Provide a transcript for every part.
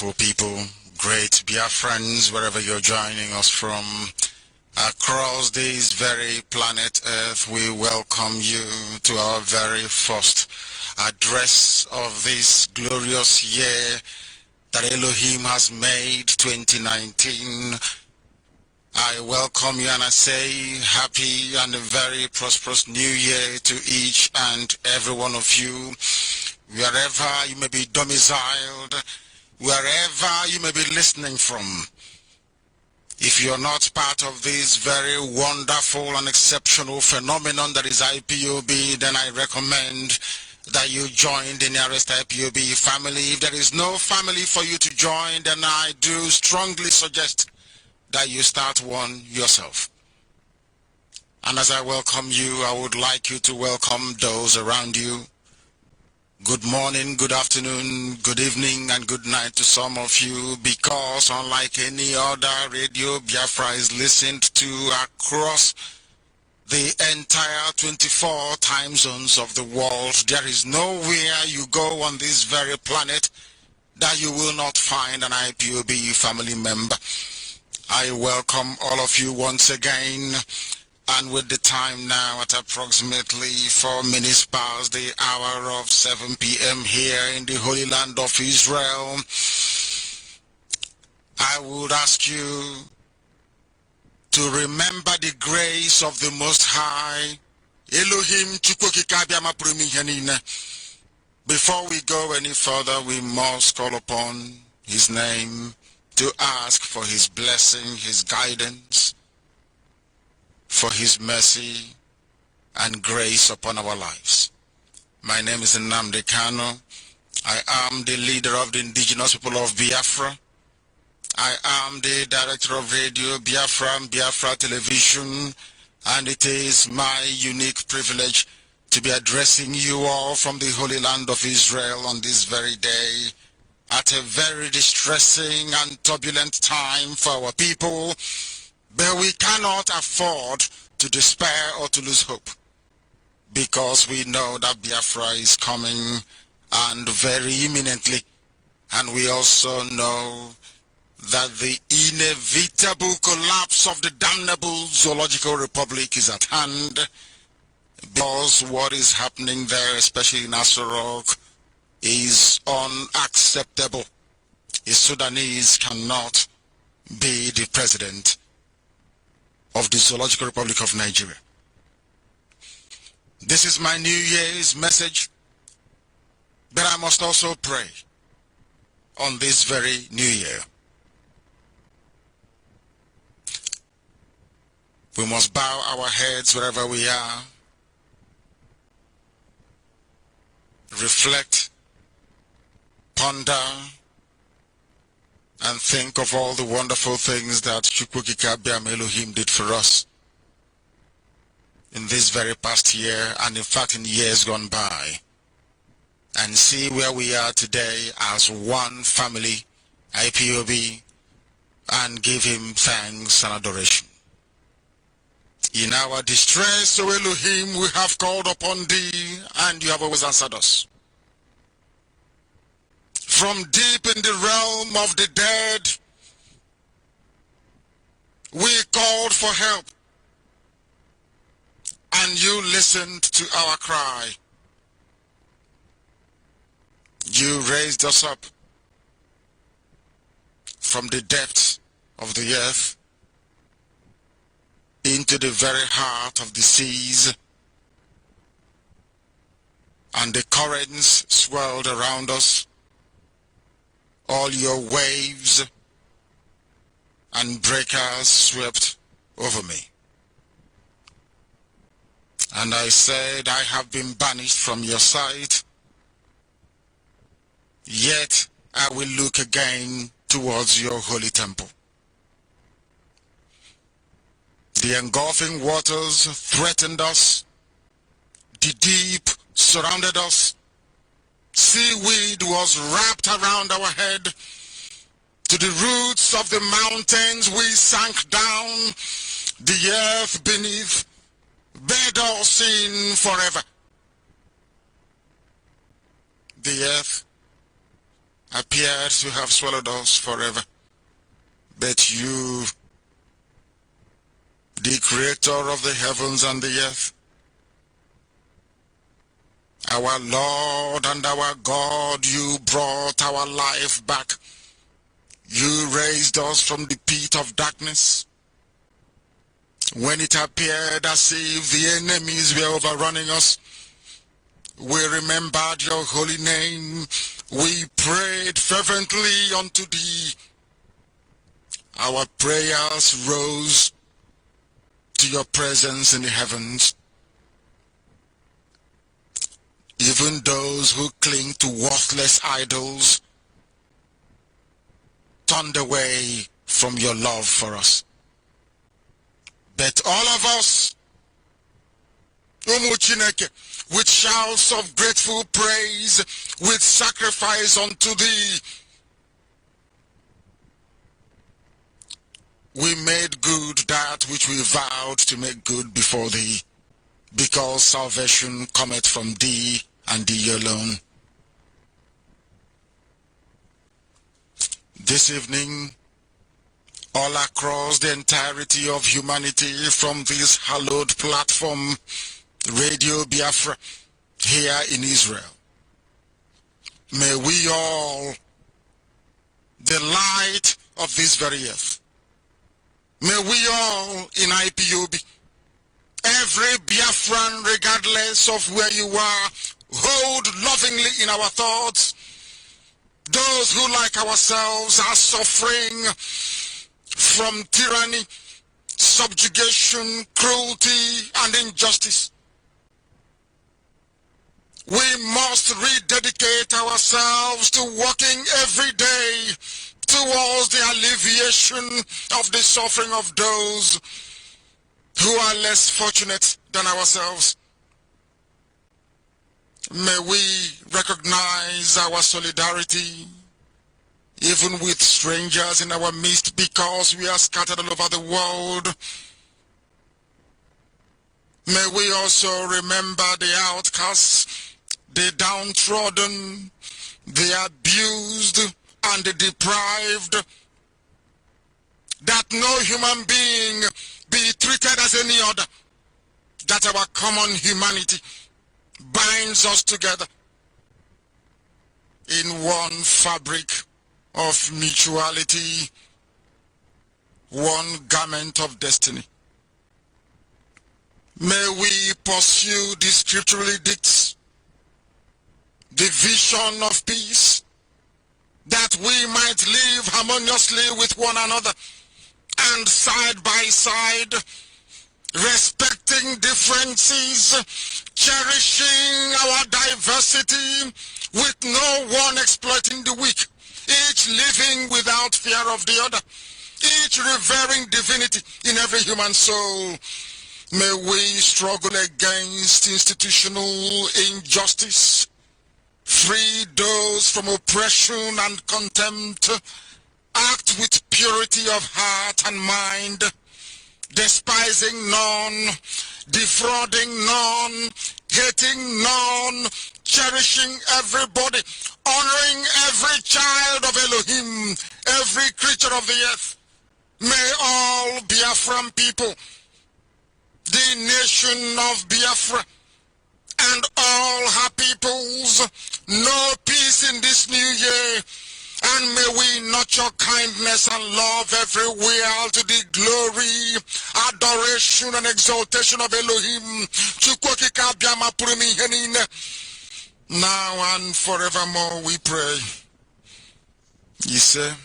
beautiful people, great Biafrans, wherever you're joining us from across this very planet Earth. We welcome you to our very first address of this glorious year that Elohim has made, 2019. I welcome you and I say happy and a very prosperous new year to each and every one of you, wherever you may be domiciled, wherever you may be listening from. If you're not part of this very wonderful and exceptional phenomenon that is IPOB, then I recommend that you join the nearest IPOB family. If there is no family for you to join, then I do strongly suggest that you start one yourself. And as I welcome you, I would like you to welcome those around you. Good morning, good afternoon, good evening, and good night to some of you, because unlike any other radio, Biafra is listened to across the entire 24 time zones of the world. There is nowhere you go on this very planet that you will not find an IPOB family member. I welcome all of you once again. And with the time now at approximately 4 minutes past the hour of 7 p.m. here in the Holy Land of Israel, I would ask you to remember the grace of the Most High, Elohim Chukwokikabiama Primihanina. Before we go any further, we must call upon His name to ask for His blessing, His guidance, for His mercy and grace upon our lives. My name is Nnamdi Kanu. I am the leader of the Indigenous people of Biafra. I am the director of Radio Biafra and Biafra Television, and it is my unique privilege to be addressing you all from the Holy Land of Israel on this very day, at a very distressing and turbulent time for our people. But we cannot afford to despair or to lose hope, because we know that Biafra is coming, and very imminently. And we also know that the inevitable collapse of the damnable Zoological Republic is at hand, because what is happening there, especially in Asorok, is unacceptable. A Sudanese cannot be the president of the Zoological Republic of Nigeria. This is my New Year's message, but I must also pray on this very New Year. We must bow our heads wherever we are, reflect, ponder, and think of all the wonderful things that Chukwukikabiam Elohim did for us in this very past year, and in fact in years gone by, and see where we are today as one family, IPOB, and give Him thanks and adoration. In our distress, O Elohim, we have called upon Thee, and You have always answered us. From deep in the realm of the dead, we called for help, and You listened to our cry. You raised us up from the depths of the earth into the very heart of the seas, and the currents swirled around us. All Your waves and breakers swept over me. And I said, I have been banished from Your sight, yet I will look again towards Your holy temple. The engulfing waters threatened us, the deep surrounded us, seaweed was wrapped around our head. To the roots of the mountains we sank down, the earth beneath, bed all sin forever. The earth appeared to have swallowed us forever. But you, the creator of the heavens and the earth, our Lord and our God, you brought our life back. You raised us from the pit of darkness. When it appeared as if the enemies were overrunning us, we remembered your holy name. We prayed fervently unto thee. Our prayers rose to your presence in the heavens. Even those who cling to worthless idols turned away from your love for us. But all of us, with shouts of grateful praise, with sacrifice unto thee, we made good that which we vowed to make good before thee, because salvation cometh from thee and thee alone. This evening, all across the entirety of humanity, from this hallowed platform, Radio Biafra, here in Israel, may we all, the light of this very earth, may we all in IPOB, every Biafran, regardless of where you are, hold lovingly in our thoughts those who, like ourselves, are suffering from tyranny, subjugation, cruelty, and injustice. We must rededicate ourselves to working every day towards the alleviation of the suffering of those who are less fortunate than ourselves. May we recognize our solidarity even with strangers in our midst, because we are scattered all over the world. May we also remember the outcasts, the downtrodden, the abused, and the deprived, that no human being be treated as any other, that our common humanity binds us together in one fabric of mutuality, one garment of destiny. May we pursue the scriptural edicts, the vision of peace, that we might live harmoniously with one another and side by side, respecting differences, cherishing our diversity, with no one exploiting the weak, each living without fear of the other, each revering divinity in every human soul. May we struggle against institutional injustice, free those from oppression and contempt, act with purity of heart and mind, despising none, defrauding none, hating none, cherishing everybody, honoring every child of Elohim, every creature of the earth. May all Biafran people, the nation of Biafra, and all her peoples know peace in this new year, and may we nurture kindness and love everywhere to the glory, adoration, and exaltation of Elohim, now and forevermore we pray. Ise,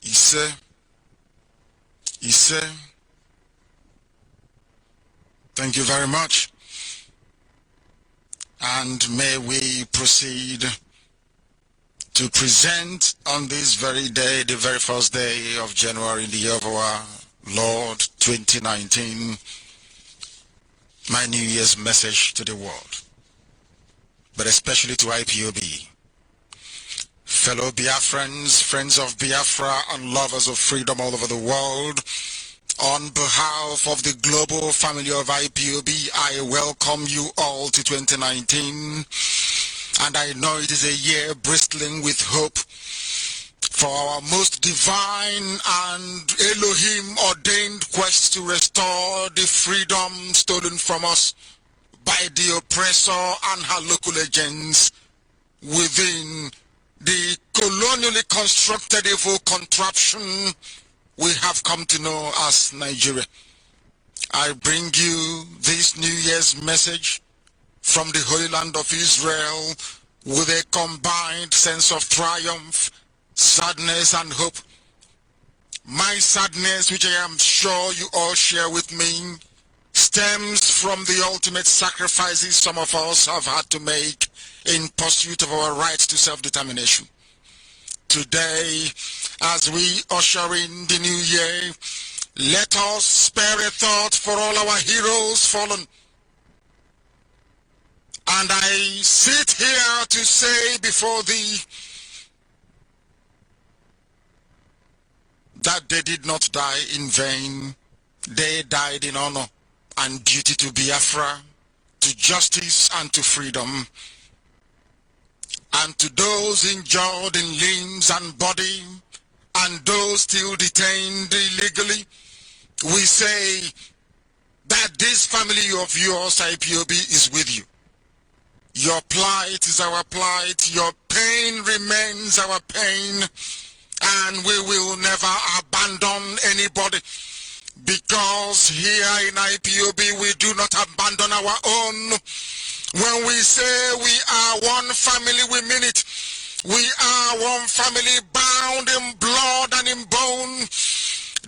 Ise, Ise. Thank you very much. And may we proceed to present on this very day, the very first day of January in the year of our Lord 2019, my New Year's message to the world, but especially to IPOB. Fellow Biafrans, friends of Biafra, and lovers of freedom all over the world, on behalf of the global family of IPOB, I welcome you all to 2019. And I know it is a year bristling with hope for our most divine and Elohim ordained quest to restore the freedom stolen from us by the oppressor and her local agents within the colonially constructed evil contraption we have come to know as Nigeria. I bring you this New Year's message from the Holy Land of Israel with a combined sense of triumph, sadness, and hope. My sadness, which I am sure you all share with me, stems from the ultimate sacrifices some of us have had to make in pursuit of our right to self-determination. Today, as we usher in the new year, let us spare a thought for all our heroes fallen. And I sit here to say before thee that they did not die in vain. They died in honor and duty to Biafra, to justice and to freedom. And to those injured in limbs and body, and those still detained illegally, we say that this family of yours, IPOB, is with you. Your plight is our plight, your pain remains our pain, and we will never abandon anybody, because here in IPOB we do not abandon our own. When we say we are one family, we mean it. We are one family bound in blood and in bone,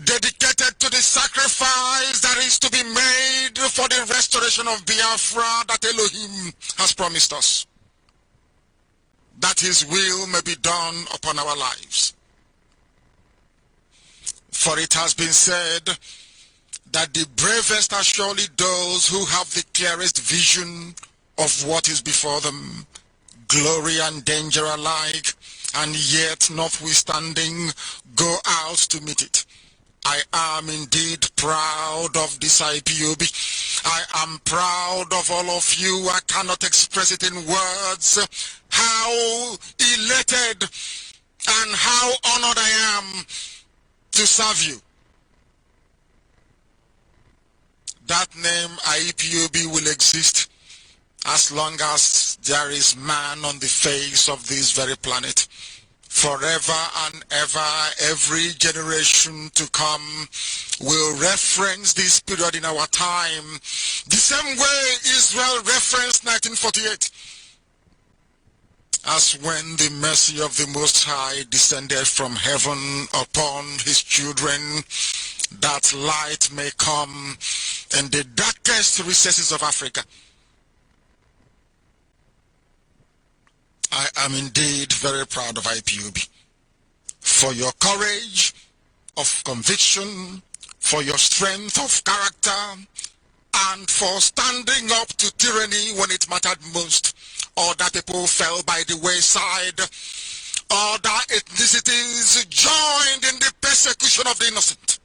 dedicated to the sacrifice that is to be made for the restoration of Biafra that Elohim has promised us, that his will may be done upon our lives. For it has been said that the bravest are surely those who have the clearest vision of what is before them, glory and danger alike, and yet notwithstanding go out to meet it. I am indeed proud of this IPOB. I am proud of all of you. I cannot express it in words how elated and how honored I am to serve you. That name IPOB will exist as long as there is man on the face of this very planet. Forever and ever, every generation to come will reference this period in our time the same way Israel referenced 1948, as when the mercy of the Most High descended from heaven upon his children, that light may come in the darkest recesses of Africa. I am indeed very proud of IPOB for your courage of conviction, for your strength of character, and for standing up to tyranny when it mattered most. Other people fell by the wayside. Other ethnicities joined in the persecution of the innocent.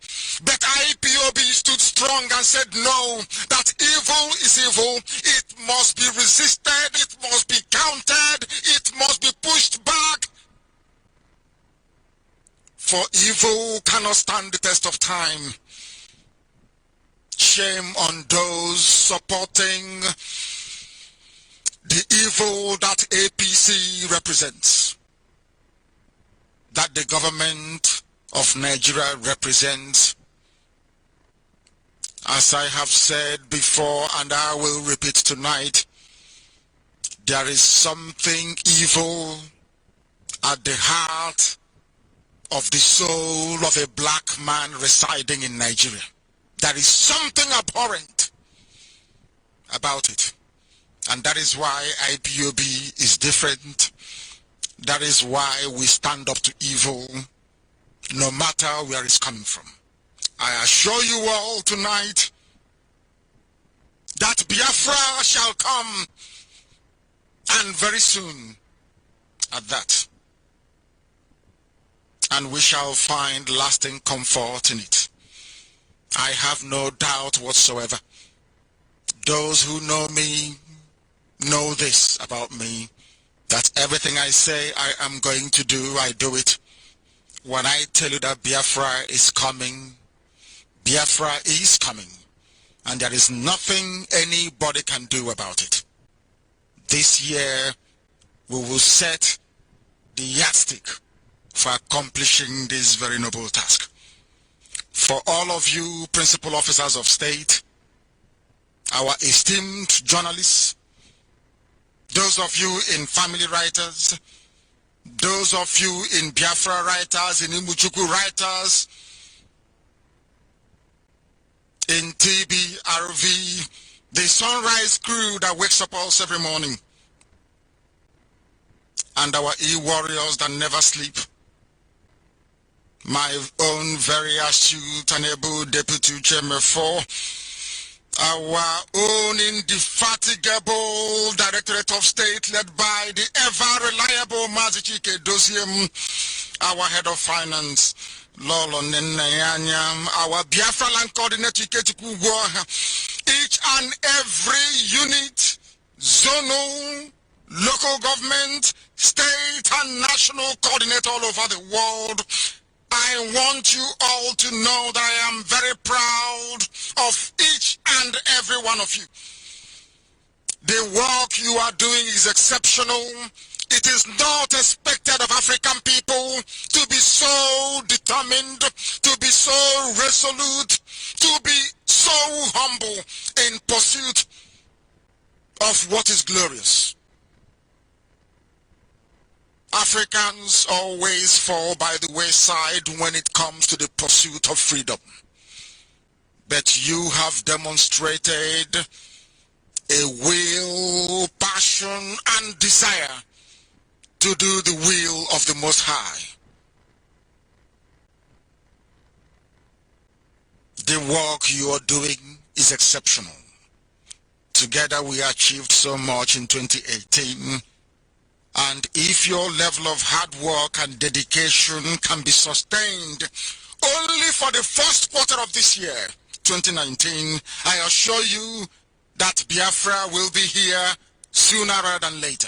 But IPOB stood strong and said no, that evil is evil. It must be resisted, it must be countered, it must be pushed back. For evil cannot stand the test of time. Shame on those supporting the evil that APC represents, that the government of Nigeria represents. As I have said before, and I will repeat tonight, there is something evil at the heart of the soul of a black man residing in Nigeria. There is something abhorrent about it. And that is why IPOB is different. That is why we stand up to evil, no matter where it's coming from. I assure you all tonight that Biafra shall come, and very soon at that. And we shall find lasting comfort in it. I have no doubt whatsoever. Those who know me know this about me, That everything I say I am going to do, I do it. When I tell you that Biafra is coming, Biafra is coming. And there is nothing anybody can do about it. This year, we will set the yardstick for accomplishing this very noble task. For all of you principal officers of state, our esteemed journalists, those of you in family writers, those of you in Biafra writers, in Imuchuku writers, in TB, RV, the sunrise crew that wakes up us every morning, and our e-warriors that never sleep, my own very astute and able Deputy Chairman for our own indefatigable Directorate of State led by the ever-reliable Mazi Nnamdi Kanu, our Head of Finance, Lolo Nenayanyam, our Biafra Land Coordinator, each and every unit, zonal, local government, state and national coordinator all over the world. I want you all to know that I am very proud of each and every one of you. The work you are doing is exceptional. It is not expected of African people to be so determined, to be so resolute, to be so humble in pursuit of what is glorious. Africans always fall by the wayside when it comes to the pursuit of freedom. But you have demonstrated a will, passion, and desire to do the will of the Most High. The work you are doing is exceptional. Together we achieved so much in 2018. And if your level of hard work and dedication can be sustained only for the first quarter of this year, 2019, I assure you that Biafra will be here sooner rather than later.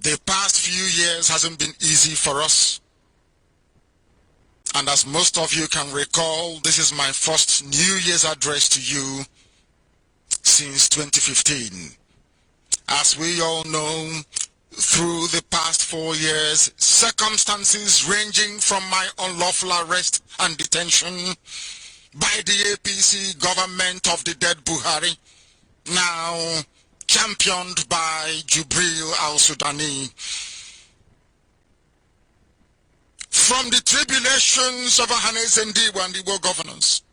The past few years hasn't been easy for us. And as most of you can recall, this is my first New Year's address to you since 2015. As we all know, through the past 4 years, circumstances ranging from my unlawful arrest and detention by the APC government of the dead Buhari, now championed by Jubril Al-Sudani, from the tribulations of Ahanes and Igbo governors,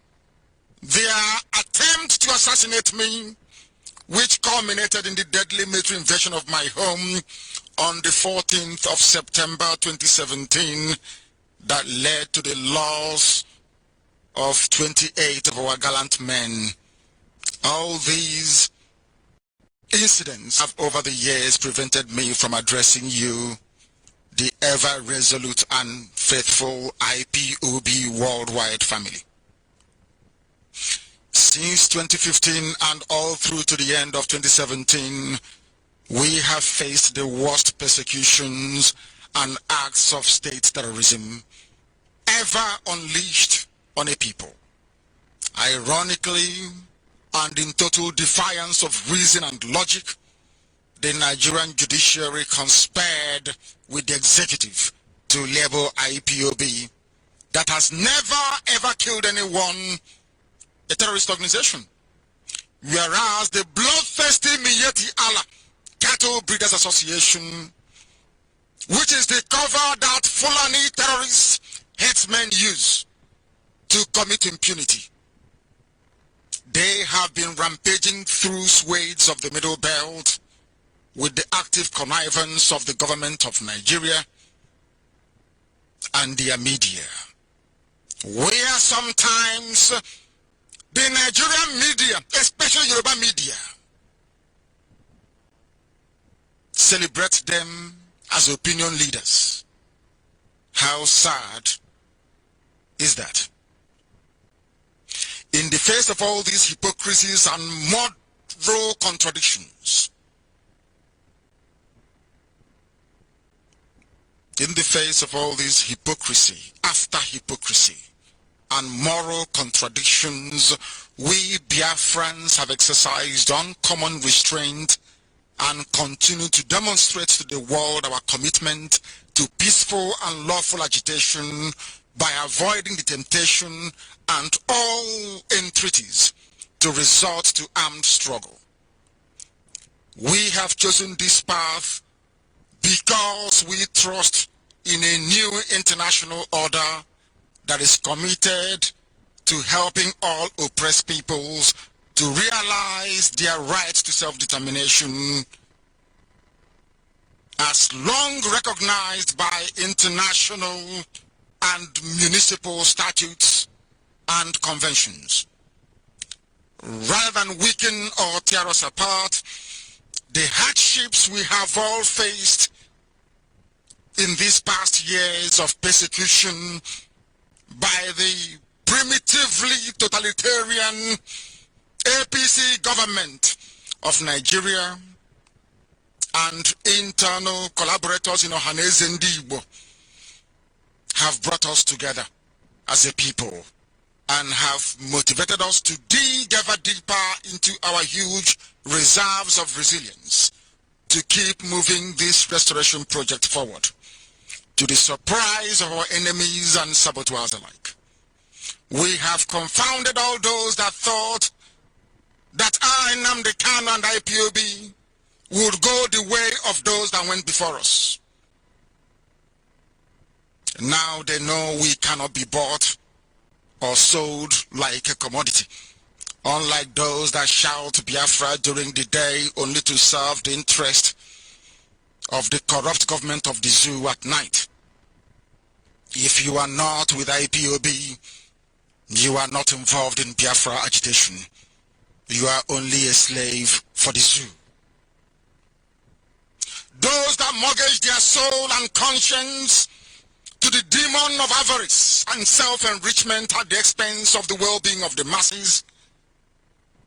their attempt to assassinate me, which culminated in the deadly military invasion of my home on the 14th of September 2017, that led to the loss of 28 of our gallant men. All these incidents have over the years prevented me from addressing you, the ever-resolute and faithful IPOB worldwide family. Since 2015 and all through to the end of 2017, we have faced the worst persecutions and acts of state terrorism ever unleashed on a people. Ironically, and in total defiance of reason and logic, the Nigerian judiciary conspired with the executive to label IPOB, that has never ever killed anyone, a terrorist organization, whereas the bloodthirsty Miyetti Allah Cattle Breeders Association, which is the cover that Fulani terrorists, headsmen use to commit impunity, they have been rampaging through swathes of the Middle Belt with the active connivance of the government of Nigeria and their media, where sometimes the Nigerian media, especially Yoruba media, celebrate them as opinion leaders. How sad is that? In the face of all these hypocrisies and moral contradictions, In the face of all this hypocrisy, after hypocrisy, and moral contradictions, we Biafrans have exercised uncommon restraint and continue to demonstrate to the world our commitment to peaceful and lawful agitation by avoiding the temptation and all entreaties to resort to armed struggle. We have chosen this path because we trust in a new international order that is committed to helping all oppressed peoples to realize their rights to self-determination as long recognized by international and municipal statutes and conventions. Rather than weaken or tear us apart, the hardships we have all faced in these past years of persecution by the primitively totalitarian APC government of Nigeria and internal collaborators in Ohaneze Ndigbo have brought us together as a people and have motivated us to dig ever deeper into our huge reserves of resilience to keep moving this restoration project forward, to the surprise of our enemies and saboteurs alike. We have confounded all those that thought that Mazi Nnamdi Kanu and IPOB would go the way of those that went before us. Now they know we cannot be bought or sold like a commodity, unlike those that shout Biafra during the day only to serve the interest of the corrupt government of the zoo at night. If you are not with IPOB, you are not involved in Biafra agitation. You are only a slave for the zoo. Those that mortgage their soul and conscience to the demon of avarice and self-enrichment at the expense of the well-being of the masses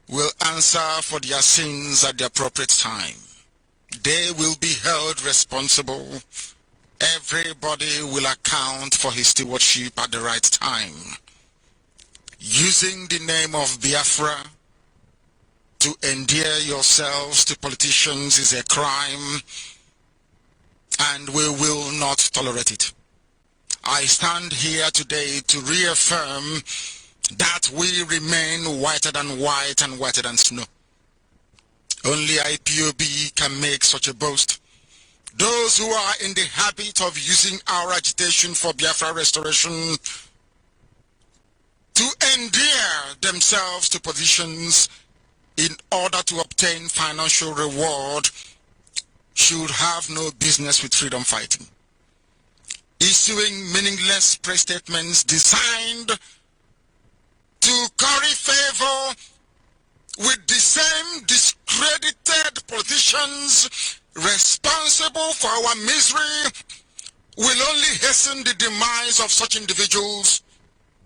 will answer for their sins at the appropriate time. They will be held responsible. Everybody will account for his stewardship at the right time. Using the name of Biafra to endear yourselves to politicians is a crime, and we will not tolerate it. I stand here today to reaffirm that we remain whiter than white and whiter than snow. Only IPOB can make such a boast. Those who are in the habit of using our agitation for Biafra restoration to endear themselves to positions in order to obtain financial reward should have no business with freedom fighting. Issuing meaningless press statements designed to curry favor with the same discredited politicians responsible for our misery will only hasten the demise of such individuals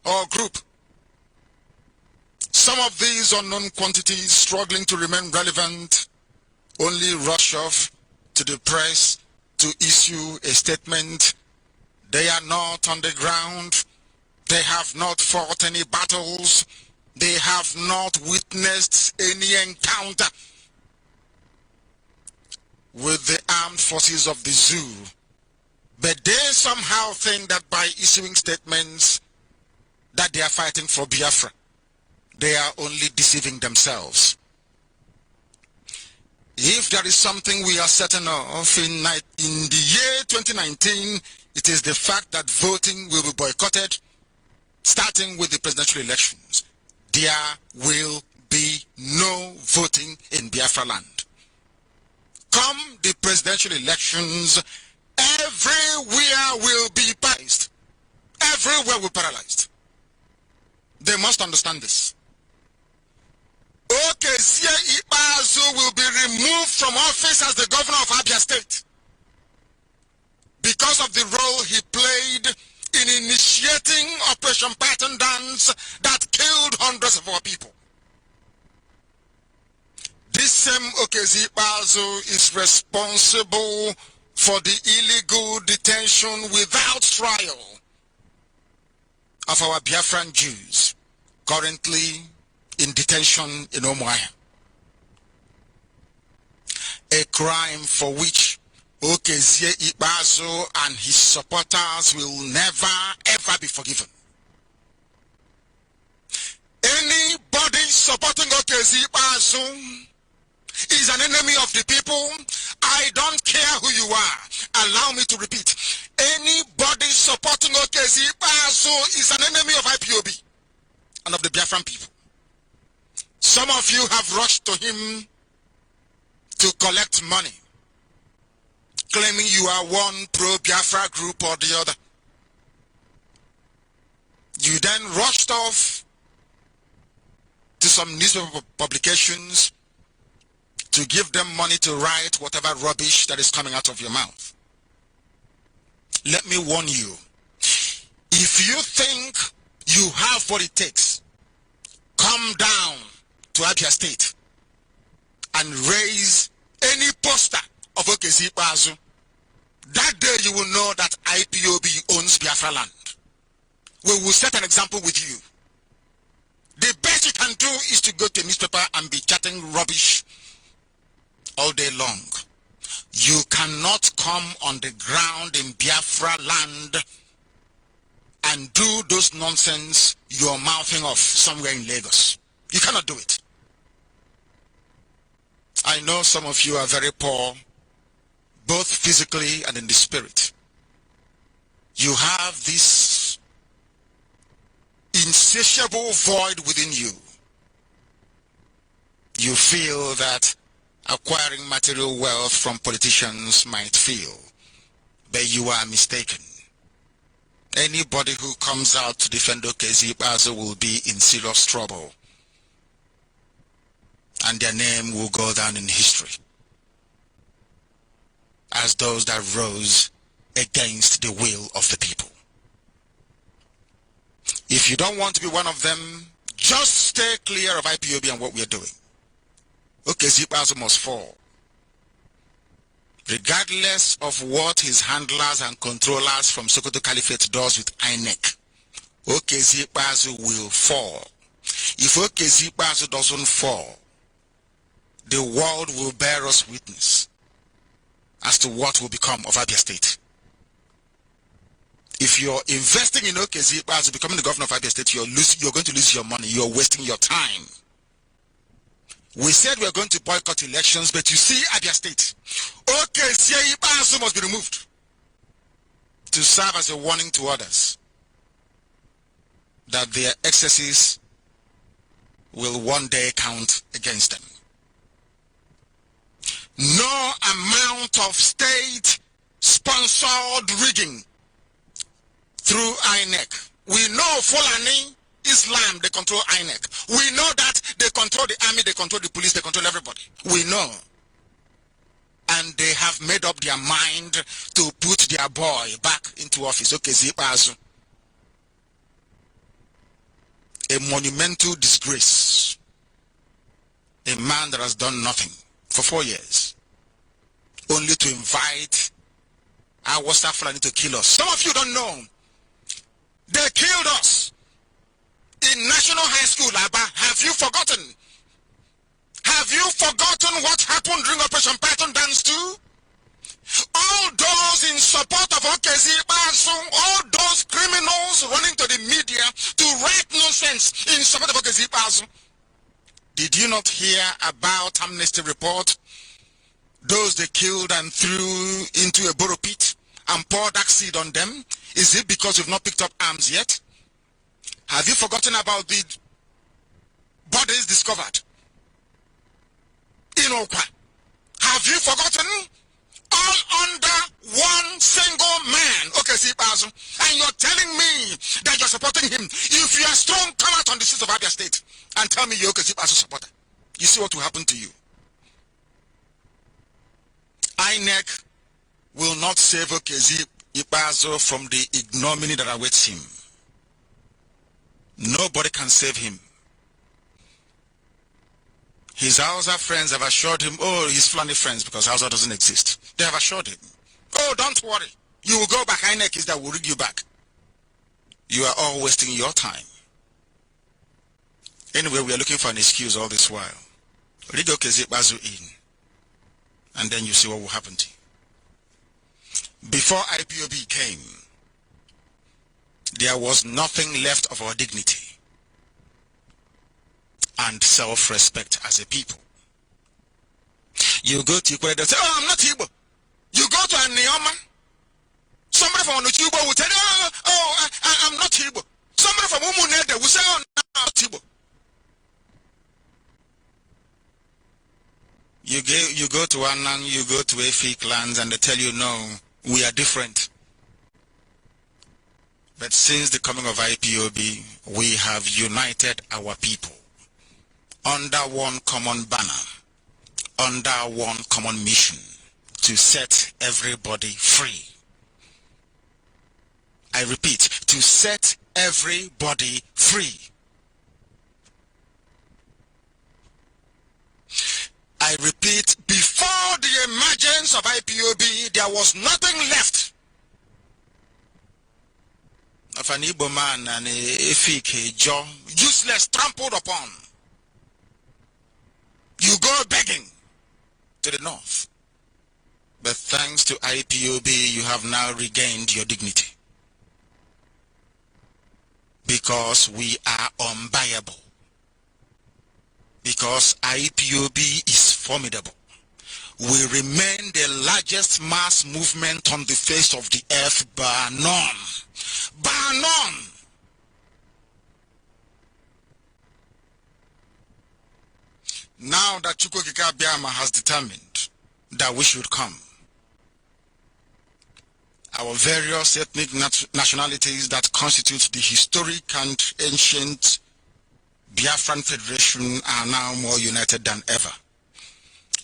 or group. Some of these unknown quantities struggling to remain relevant only rush off to the press to issue a statement. They are not on the ground. They have not fought any battles. They have not witnessed any encounter with the armed forces of the zoo. But they somehow think that by issuing statements that they are fighting for Biafra, they are only deceiving themselves. If there is something we are certain of in the year 2019, it is the fact that voting will be boycotted, starting with the presidential elections. There will be no voting in Biafra land. Come the presidential elections, everywhere will be paralyzed. Everywhere will be paralyzed. They must understand this. Okezie Ikpeazu will be removed from office as the governor of Abia State because of the role he played in initiating Operation Pattern Dance that killed hundreds of our people. This same Okezie Ikpeazu is responsible for the illegal detention without trial of our Biafran Jews currently in detention in Umuahia. A crime for which Okezie Ikpeazu and his supporters will never ever be forgiven. Anybody supporting Okezie Ikpeazu is an enemy of the people. I don't care who you are. Allow me to repeat. Anybody supporting Okezie Ikpeazu is an enemy of IPOB and of the Biafran people. Some of you have rushed to him to collect money, claiming you are one pro-Biafra group or the other. You then rushed off to some newspaper publications to give them money to write whatever rubbish that is coming out of your mouth. Let me warn you, if you think you have what it takes, come down to Abia State and raise any poster of Okezie Ikpeazu. That day you will know that IPOB owns Biafra land. We will set an example with you. The best you can do is to go to a newspaper and be chatting rubbish all day long. You cannot come on the ground in Biafra land and do those nonsense you're mouthing off somewhere in Lagos. You cannot do it. I know some of you are very poor, both physically and in the spirit. You have this insatiable void within you. You feel that acquiring material wealth from politicians might feel, but you are mistaken. Anybody who comes out to defend Okezie Ikpeazu will be in serious trouble, and their name will go down in history as those that rose against the will of the people. If you don't want to be one of them, just stay clear of IPOB and what we are doing. Okezie Ikpeazu must fall, regardless of what his handlers and controllers from Sokoto Caliphate does with INEC. Okezie Ikpeazu will fall. If Okezie Ikpeazu doesn't fall, the world will bear us witness as to what will become of Abia State. If you're investing in Okezie Ikpeazu becoming the governor of Abia State, you're going to lose your money. You're wasting your time. We said we're going to boycott elections, but you see Abia State, Okezie Ikpeazu must be removed to serve as a warning to others that their excesses will one day count against them. No amount of state-sponsored rigging through INEC. We know Fulani, Islam, they control INEC. We know that they control the army, they control the police, they control everybody. We know. And they have made up their mind to put their boy back into office. Okezie Ikpeazu. A monumental disgrace. A man that has done nothing for 4 years, only to invite our Fulani to kill us. Some of you don't know. They killed us in National High School, Aba. Have you forgotten? Have you forgotten what happened during Operation Python Dance 2? All those in support of Okezie Ikpeazu, all those criminals running to the media to write nonsense in support of Okezie Ikpeazu. Did you not hear about Amnesty report? Those they killed and threw into a borrow pit and poured that seed on them? Is it because you've not picked up arms yet? Have you forgotten about the bodies discovered in Okwa? Have you forgotten? All under one single man, Okezie Ikpeazu. And you're telling me that you're supporting him. If you are strong, come out on the streets of Abia State and tell me you're Okezie Ikpeazu supporter. You see what will happen to you. INEC will not save Okezie Ikpeazu from the ignominy that awaits him. Nobody can save him. His Hausa friends have assured him, oh, he's Fulani friends because Hausa doesn't exist. They have assured him, Oh, don't worry. You will go back. INEC is that will read you back. You are all wasting your time. Anyway, we are looking for an excuse all this while. Rigo Kezi Bazu in. And then you see what will happen to you. Before IPOB came, there was nothing left of our dignity and self-respect as a people. You go to Igbo, they say, oh, I'm not Igbo. You go to Anioma, somebody from Onuchubo will tell you, oh, I'm not Igbo. Somebody from Umunede will say, oh, no, I'm not Igbo. You go to Anang, you go to Efik lands, and they tell you, no, we are different. But since the coming of IPOB, we have united our people under one common banner, under one common mission, to set everybody free. I repeat, to set everybody free. I repeat, before the emergence of IPOB, there was nothing left of an Igbo man and a Efik, a Joe, useless, trampled upon. You go begging to the north. But thanks to IPOB, you have now regained your dignity. Because we are unbuyable. Because IPOB is formidable. We remain the largest mass movement on the face of the earth, bar none. Bar none. Now that Chukwukika Biama has determined that we should come, our various ethnic nationalities that constitute the historic and ancient Biafran Federation are now more united than ever.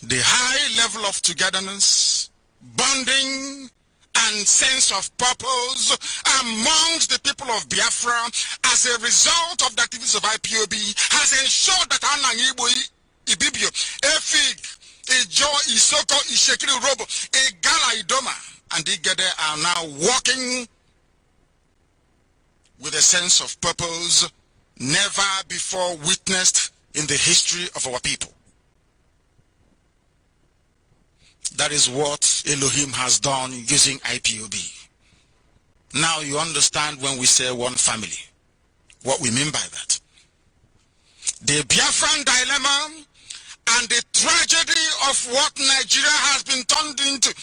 The high level of togetherness, bonding, and sense of purpose amongst the people of Biafra as a result of the activities of IPOB has ensured that Anang Igbo, Ibibio, Efik, Ijo, Isoko, Ishekiri Robo, Igala Idoma, and Igede are now walking with a sense of purpose never before witnessed in the history of our people. That is what Elohim has done using IPOB. Now you understand when we say one family, what we mean by that. The Biafran dilemma and the tragedy of what Nigeria has been turned into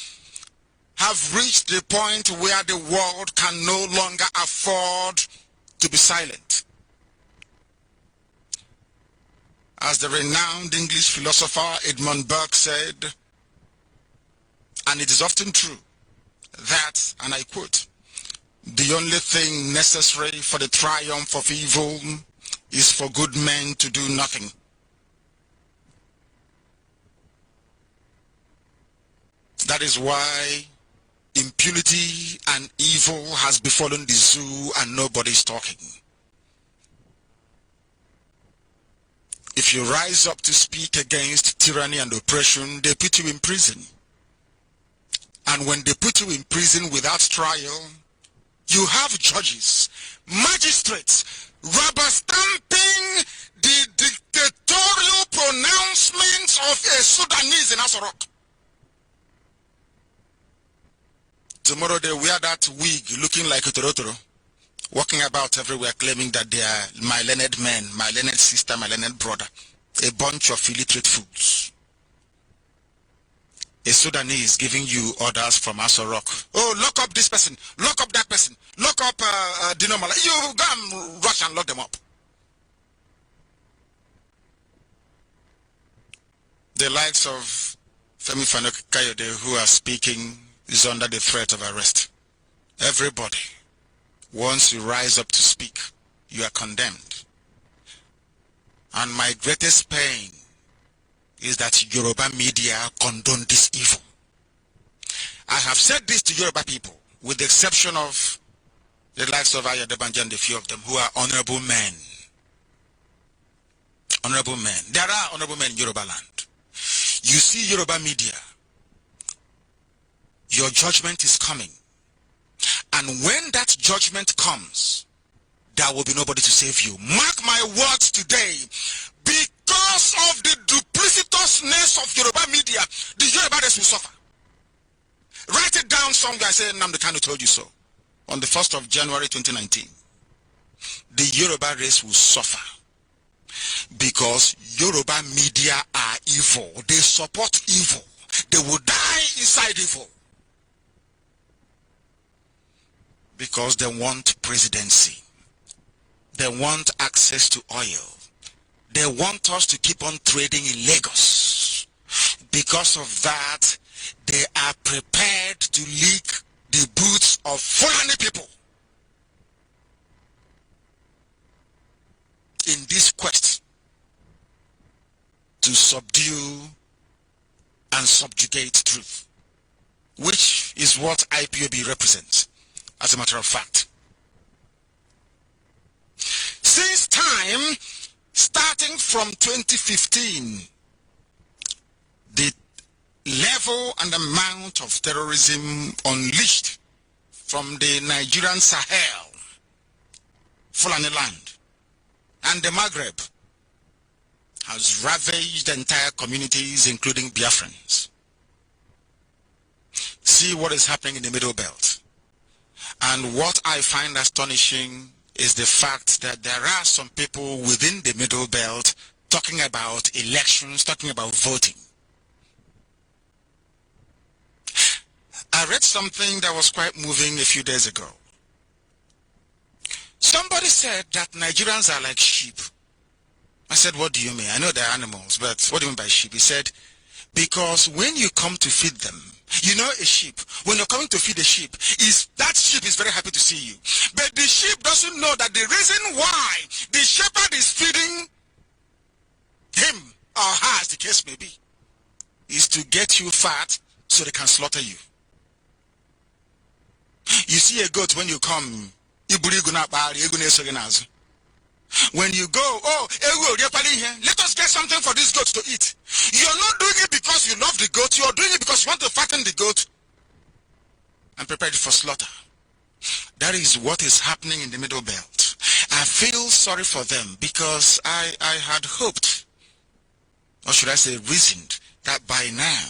have reached the point where the world can no longer afford to be silent. As the renowned English philosopher Edmund Burke said, and it is often true, that, and I quote, the only thing necessary for the triumph of evil is for good men to do nothing. That is why impunity and evil has befallen the zoo and nobody is talking. If you rise up to speak against tyranny and oppression, they put you in prison. And when they put you in prison without trial, you have judges, magistrates, rubber stamping the dictatorial pronouncements of a Sudanese in Asorok. Tomorrow they wear that wig looking like a torotoro, walking about everywhere claiming that they are my learned man, my learned sister, my learned brother. A bunch of illiterate fools. A Sudanese giving you orders from Asorok. Oh, lock up this person, lock up that person, lock up Dinomala. You go and rush and lock them up. The likes of Femi Kayode, who are speaking, is under the threat of arrest. Everybody, once you rise up to speak, you are condemned. And my greatest pain is that Yoruba media condone this evil. I have said this to Yoruba people, with the exception of the likes of Ayadebanji and a few of them who are honorable men. Honorable men. There are honorable men in Yoruba land. You see Yoruba media Your judgment is coming. And when that judgment comes, there will be nobody to save you. Mark my words today. Because of the duplicitousness of Yoruba media, the Yoruba race will suffer. Write it down somewhere. I say Nnamdi Kanu told you so. On the 1st of January 2019. The Yoruba race will suffer. Because Yoruba media are evil. They support evil. They will die inside evil. Because they want presidency. They want access to oil. They want us to keep on trading in Lagos. Because of that, they are prepared to lick the boots of Fulani people. In this quest to subdue and subjugate truth, which is what IPOB represents, as a matter of fact. Since time, starting from 2015, the level and amount of terrorism unleashed from the Nigerian Sahel, Fulani land, and the Maghreb has ravaged entire communities, including Biafrans. See what is happening in the Middle Belt. And what I find astonishing is the fact that there are some people within the Middle Belt talking about elections, talking about voting. I read something that was quite moving a few days ago. Somebody said that Nigerians are like sheep. I said, what do you mean? I know they're animals, but what do you mean by sheep? He said, because when you come to feed them, you know a sheep, when you're coming to feed a sheep, that sheep is very happy to see you. But the sheep doesn't know that the reason why the shepherd is feeding him or her, as the case may be, is to get you fat so they can slaughter you. You see a goat when you come, when you go, let us get something for this goat to eat. You're not doing it because you love the goat. You're doing it because you want to fatten the goat and prepare it for slaughter. That is what is happening in the Middle Belt. I feel sorry for them because I had hoped, or should I say reasoned, that by now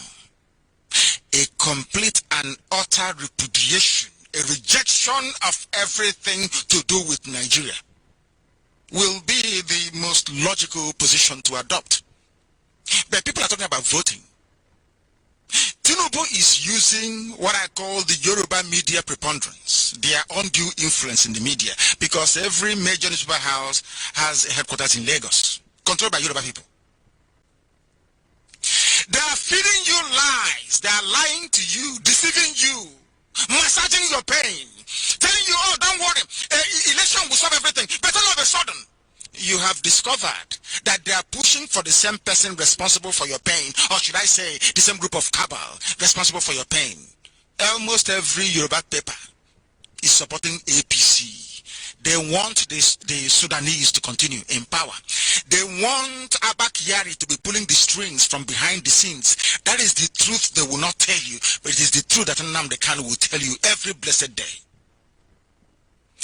a complete and utter repudiation, a rejection of everything to do with Nigeria will be the most logical position to adopt. But people are talking about voting. Tinubu is using what I call the Yoruba media preponderance, their undue influence in the media, because every major newspaper house has a headquarters in Lagos, controlled by Yoruba people. They are feeding you lies. They are lying to you, deceiving you, massaging your pain, telling you, oh, don't worry, election will solve everything. But all of a sudden, you have discovered that they are pushing for the same person responsible for your pain, or should I say, the same group of cabal responsible for your pain. Almost every Yoruba paper is supporting APC. They want the Sudanese to continue in power. They want Abak to be pulling the strings from behind the scenes. That is the truth they will not tell you, but it is the truth that Nnamdi Kanu will tell you every blessed day.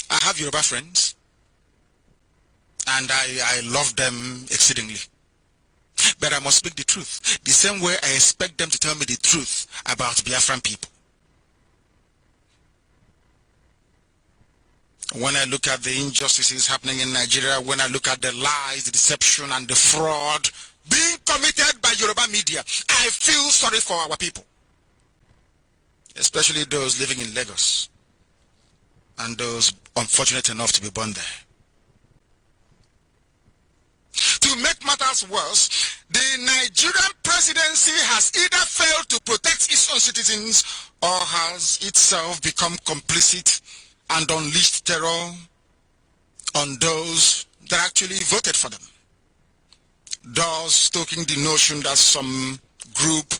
I have Yoruba friends, and I love them exceedingly. But I must speak the truth, the same way I expect them to tell me the truth about Biafran people. When I look at the injustices happening in Nigeria, when I look at the lies, the deception, and the fraud being committed by Yoruba media, I feel sorry for our people, especially those living in Lagos and those unfortunate enough to be born there. To make matters worse, the Nigerian presidency has either failed to protect its own citizens or has itself become complicit and unleashed terror on those that actually voted for them, thus stoking the notion that some group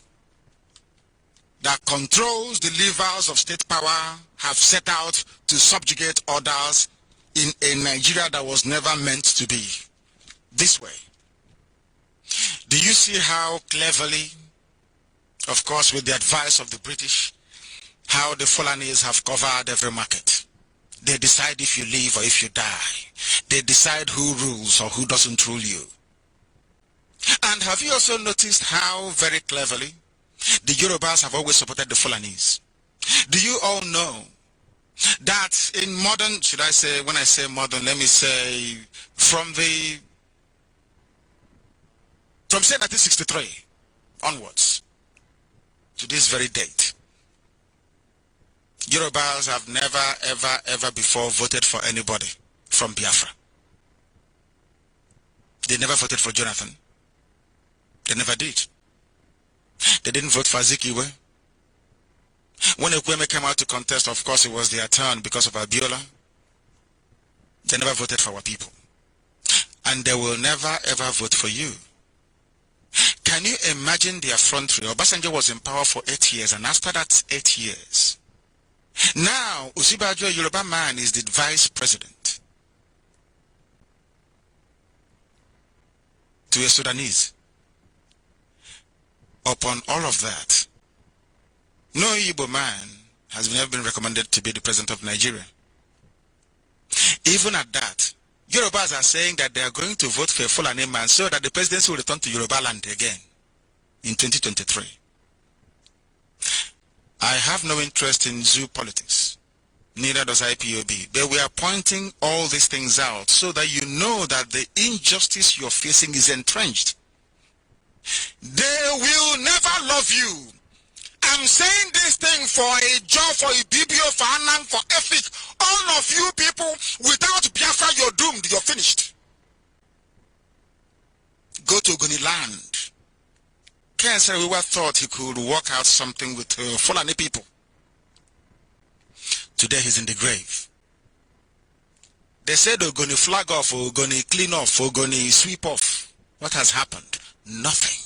that controls the levers of state power have set out to subjugate others in a Nigeria that was never meant to be this way. Do you see how cleverly, of course with the advice of the British, how the Fulanis have covered every market. They decide if you live or if you die. They decide who rules or who doesn't rule you. And have you also noticed how very cleverly the Yorubas have always supported the Fulanis? Do you all know that in modern, should I say, when I say modern, let me say from say 1963 onwards to this very date, Yorubas have never, ever before voted for anybody from Biafra. They never voted for Jonathan. They never did. They didn't vote for Azikiwe. When Ekweme came out to contest, of course, it was their turn because of Abiola. They never voted for our people. And they will never, ever vote for you. Can you imagine their effrontery? Obasanjo was in power for 8 years, and after that 8 years, now Usibajo, a Yoruba man, is the vice president to a Sudanese. Upon all of that, no Igbo man has never been recommended to be the president of Nigeria. Even at that, Yorubas are saying that they are going to vote for a Fulani man so that the presidency will return to Yoruba land again in 2023. I have no interest in zoo politics, neither does IPOB, but we are pointing all these things out so that you know that the injustice you're facing is entrenched. They will never love you. I'm saying this thing for a job, for a BBO, for Anang, for Efik. All of you people, without Biafra, you're doomed. You're finished. Go to Ogoni land. Ken said we were thought he could work out something with Fulani people. Today he's in the grave. They said Ogoni flag off, Ogoni clean off, Ogoni sweep off. What has happened? Nothing.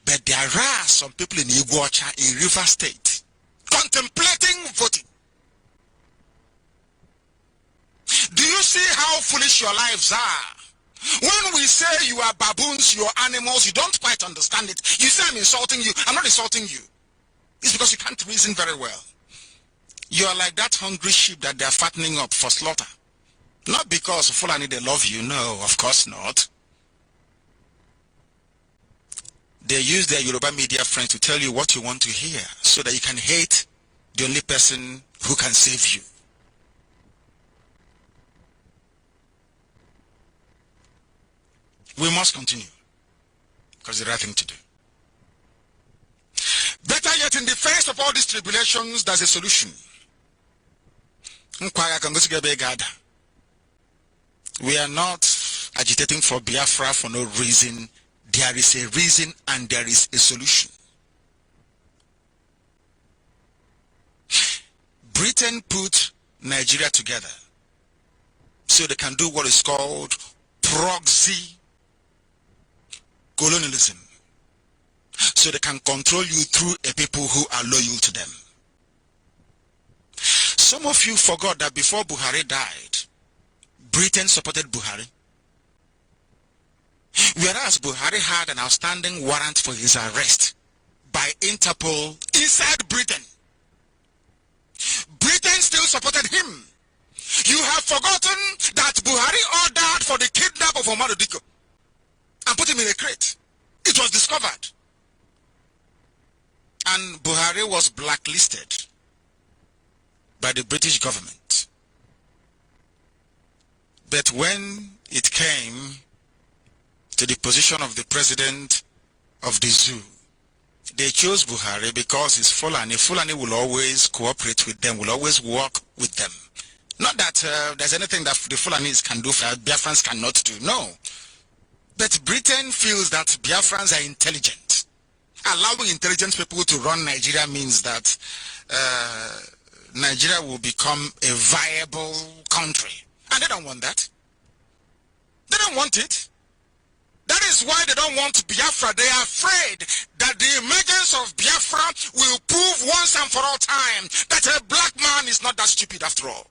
But there are some people in Iguacha, in River State, contemplating voting. Do you see how foolish your lives are? When we say you are baboons, you are animals, you don't quite understand it. You say I'm insulting you. I'm not insulting you. It's because you can't reason very well. You are like that hungry sheep that they are fattening up for slaughter. Not because Fulani they love you. No, of course not. They use their Yoruba media friends to tell you what you want to hear so that you can hate the only person who can save you. We must continue because the right thing to do. Better yet, in the face of all these tribulations, there's a solution. We are not agitating for Biafra for no reason. There is a reason and there is a solution. Britain put Nigeria together so they can do what is called proxy colonialism. So they can control you through a people who are loyal to them. Some of you forgot that before Buhari died, Britain supported Buhari. Whereas Buhari had an outstanding warrant for his arrest by Interpol inside Britain. Britain still supported him. You have forgotten that Buhari ordered for the kidnap of Omar Diko and put him in a crate. It was discovered. And Buhari was blacklisted by the British government. But when it came to the position of the president of the zoo, they chose Buhari because he's Fulani. Fulani will always cooperate with them, will always work with them. Not that there's anything that the Fulanis can do that Biafrans cannot do, no. But Britain feels that Biafrans are intelligent. Allowing intelligent people to run Nigeria means that Nigeria will become a viable country. And they don't want that. They don't want it. That is why they don't want Biafra. They are afraid that the emergence of Biafra will prove once and for all time that a black man is not that stupid after all.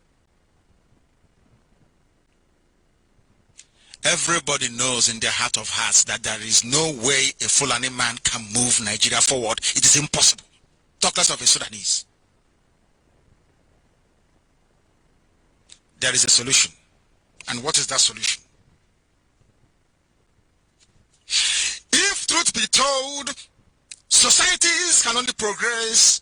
Everybody knows in their heart of hearts that there is no way a Fulani man can move Nigeria forward. It is impossible. Talk less of a Sudanese. there is a solution. And what is that solution? If truth be told, societies can only progress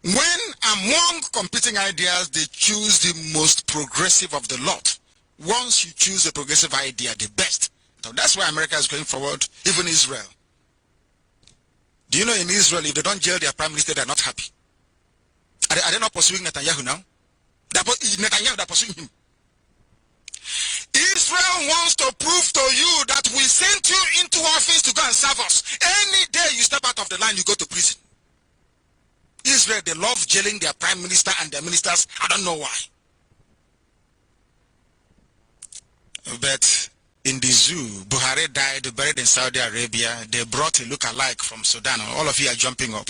when among competing ideas they choose the most progressive of the lot. Once you choose a progressive idea, the best. So that's why America is going forward, even Israel. Do you know in Israel, if they don't jail their prime minister, they're not happy? Are they not pursuing Netanyahu now? Netanyahu, they're pursuing him. Israel wants to prove to you that we sent you into office to go and serve us. Any day you step out of the line, you go to prison. Israel, they love jailing their prime minister and their ministers. I don't know why. But in the zoo, Buhari died, buried in Saudi Arabia. They brought a look-alike from Sudan. All of you are jumping up.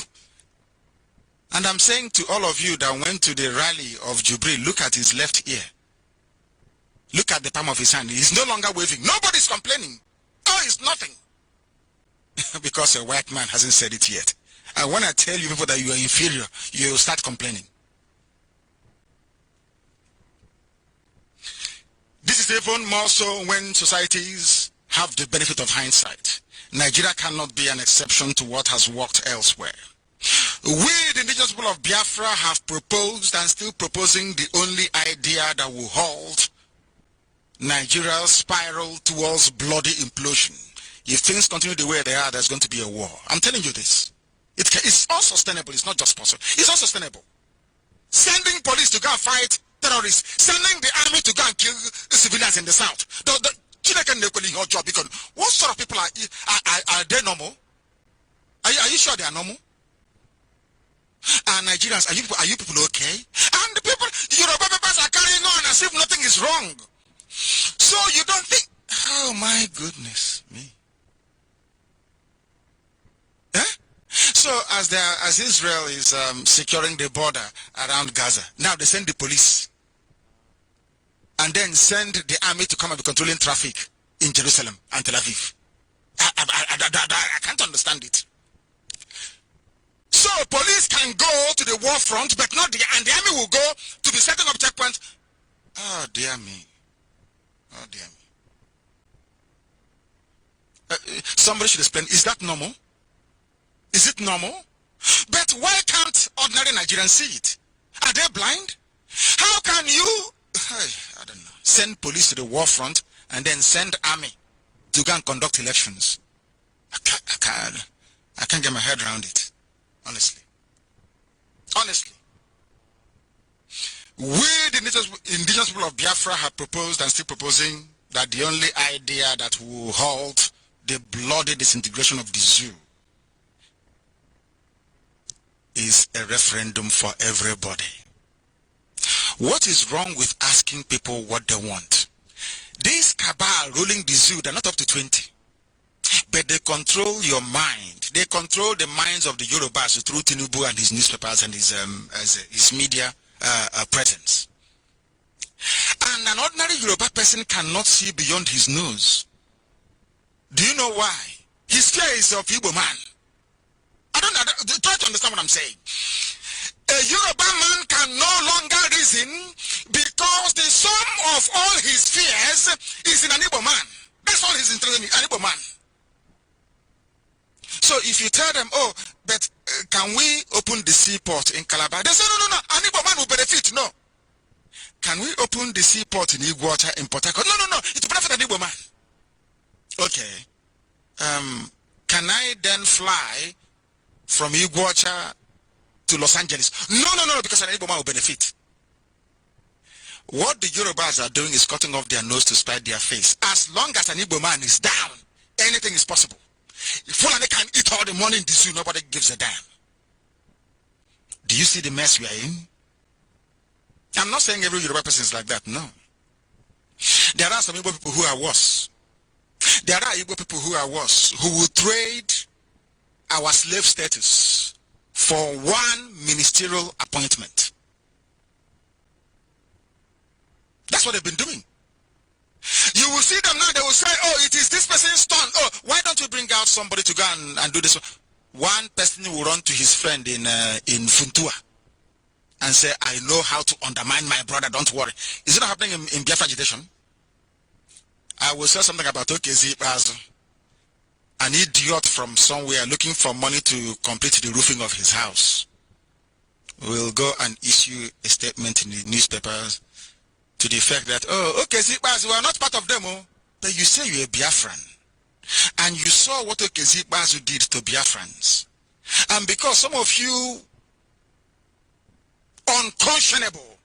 And I'm saying to all of you that went to the rally of Jubril, look at his left ear. Look at the palm of his hand. He's no longer waving. Nobody's complaining. Oh, it's nothing. Because a white man hasn't said it yet. And when I tell you people that you are inferior, you start complaining. This is even more so when societies have the benefit of hindsight. Nigeria cannot be an exception to what has worked elsewhere. We, the indigenous people of Biafra, have proposed and still proposing the only idea that will halt Nigeria's spiral towards bloody implosion. If things continue the way they are, there's going to be a war. I'm telling you this. It's unsustainable. It's not just possible. It's unsustainable. Sending police to go and fight terrorists, sending the army to go and kill civilians in the south. What sort of people are they normal? Are you sure they are normal? And Nigerians, are you people okay? And the people, Yoruba papers are carrying on as if nothing is wrong. So you don't think, oh my goodness me. Eh? So as Israel is securing the border around Gaza, now they send the police and then send the army to come and be controlling traffic in Jerusalem and Tel Aviv. I can't understand it. So police can go to the war front, but not and the army will go to be setting up checkpoints. Oh dear me. Oh dear me. Somebody should explain, is that normal? Is it normal? But why can't ordinary Nigerians see it? Are they blind? How can you, I don't know, send police to the war front and then send army to go and conduct elections? I can't get my head around it, honestly. Honestly. We, the indigenous people of Biafra, have proposed and still proposing that the only idea that will halt the bloody disintegration of the zoo is a referendum for everybody. What is wrong with asking people what they want? This cabal ruling the zoo, they're not up to 20. But they control your mind. They control the minds of the Yorubas through Tinubu and his newspapers and his media presence. And an ordinary Yoruba person cannot see beyond his nose. Do you know why? His fear is of Igbo man. I don't try to understand what I'm saying. A Yoruba man can no longer reason because the sum of all his fears is in an Igbo man. That's all he's interested in, an Igbo man. So if you tell them, oh, but can we open the seaport in Calabar? They say, no, an Igbo man will benefit. No. Can we open the seaport in Iguacha in Port Harcourt? No, it will benefit an Igbo man. Okay. Can I then fly from Iguacha to Los Angeles? No, because an Igbo man will benefit. What the Yorubas are doing is cutting off their nose to spite their face. As long as an Igbo man is down, anything is possible. If Fulani can eat all the money in the zoo, nobody gives a damn. Do you see the mess we are in? I'm not saying every Yoruba person is like that, no. There are some Igbo people who are worse. There are Igbo people who are worse, who will trade our slave status for one ministerial appointment. That's what they've been doing. You will see them now, they will say, oh, it is this person's turn. Oh, why don't we bring out somebody to go and do this? One person will run to his friend in Funtua and say, I know how to undermine my brother, don't worry. Is it not happening in Biafra agitation? I will say something about OKZ as an idiot from somewhere looking for money to complete the roofing of his house will go and issue a statement in the newspapers to the effect that, oh, OKZ, we are not part of them. Oh. But you say you're a Biafran. And you saw what OKZ did to Biafrans. And because some of you unconscionable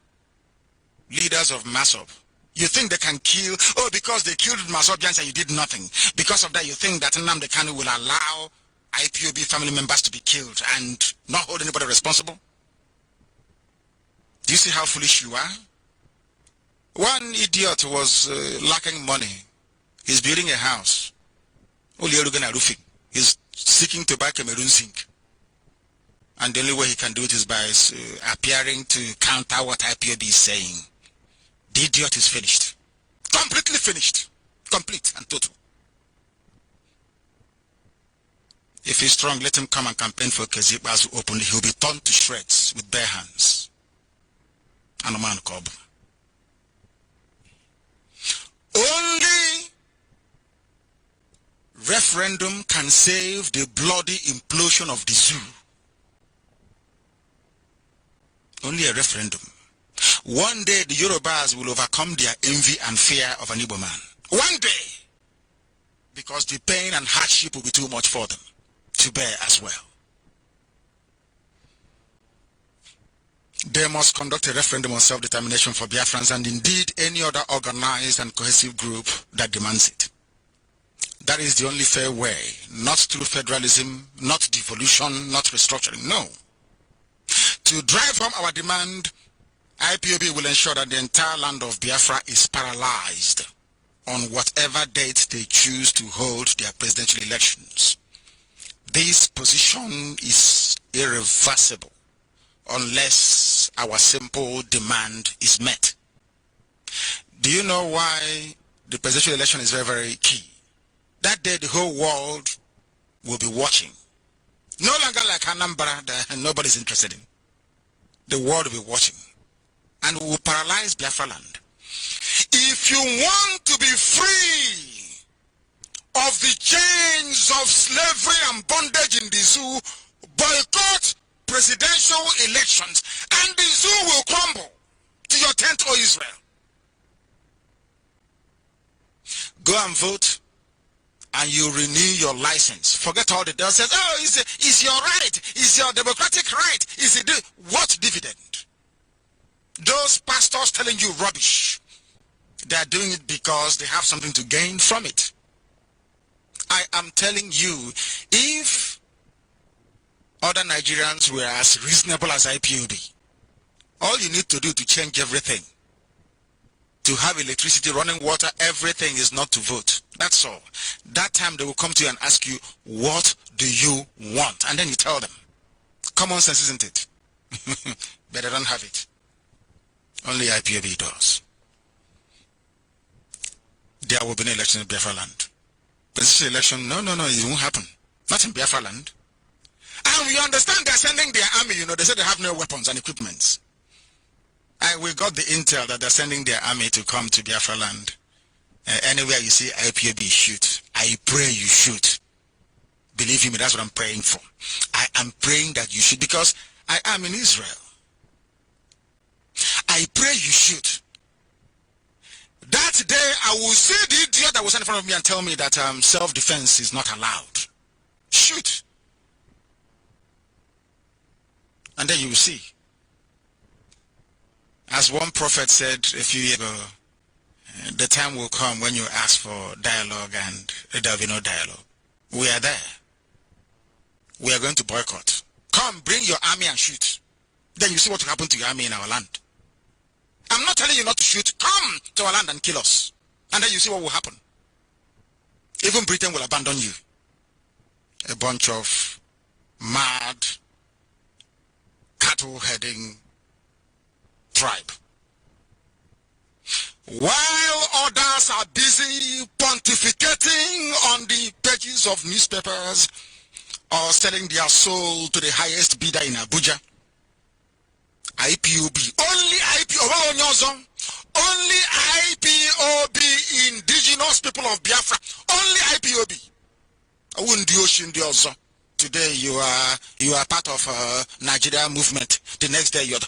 leaders of Masop, you think they can kill, because they killed Masobians and you did nothing. Because of that, you think that Nnamdi Kanu will allow IPOB family members to be killed and not hold anybody responsible? Do you see how foolish you are? One idiot was lacking money. He's building a house. Roofing. He's seeking to buy Cameroon zinc. And the only way he can do it is by appearing to counter what IPOB is saying. The idiot is finished. Completely finished. Complete and total. If he's strong, let him come and campaign for Kezibazu openly. He'll be torn to shreds with bare hands. And a man called. Only referendum can save the bloody implosion of the zoo. Only a referendum. One day the Yorubas will overcome their envy and fear of an Igbo man. One day. Because the pain and hardship will be too much for them to bear as well. They must conduct a referendum on self-determination for Biafrans and indeed any other organized and cohesive group that demands it. That is the only fair way, not through federalism, not devolution, not restructuring, no. To drive home our demand, IPOB will ensure that the entire land of Biafra is paralyzed on whatever date they choose to hold their presidential elections. This position is irreversible unless our simple demand is met. Do you know why the presidential election is very, very key? That day the whole world will be watching. No longer like Anambra that nobody's interested in. The world will be watching. And we will paralyze Biafra land. If you want to be free of the chains of slavery and bondage in the zoo, boycott presidential elections and the zoo will crumble to your tent, O Israel. Go and vote and you renew your license. Forget all the devil says, it's your right, it's your democratic right. What dividend? Those pastors telling you rubbish, they are doing it because they have something to gain from it. I am telling you, if other Nigerians were as reasonable as IPOB, all you need to do to change everything, to have electricity, running water, everything is not to vote. That's all. That time they will come to you and ask you, what do you want? And then you tell them. Common sense, isn't it? But they don't have it. Only IPOB does. There will be no election in Biafra land. Presidential election, no, it won't happen. Not in Biafra land. And we understand they're sending their army, they said they have no weapons and equipments. We got the intel that they're sending their army to come to Biafra land. Anywhere you see IPOB, shoot. I pray you shoot. Believe me, that's what I'm praying for. I am praying that you shoot because I am in Israel. I pray you shoot. That day I will see the idiot that will stand in front of me and tell me that self-defense is not allowed. Shoot. And then you will see. As one prophet said a few years ago, the time will come when you ask for dialogue and there will be no dialogue. We are there. We are going to boycott. Come, bring your army and shoot. Then you see what will happen to your army in our land. I'm not telling you not to shoot. Come to our land and kill us. And then you see what will happen. Even Britain will abandon you. A bunch of mad, cattle-heading tribe. While others are busy pontificating on the pages of newspapers or selling their soul to the highest bidder in Abuja, IPOB. Only IPOB. Only IPOB, indigenous people of Biafra. Only IPOB. Today you are part of Nigeria movement. The next day you're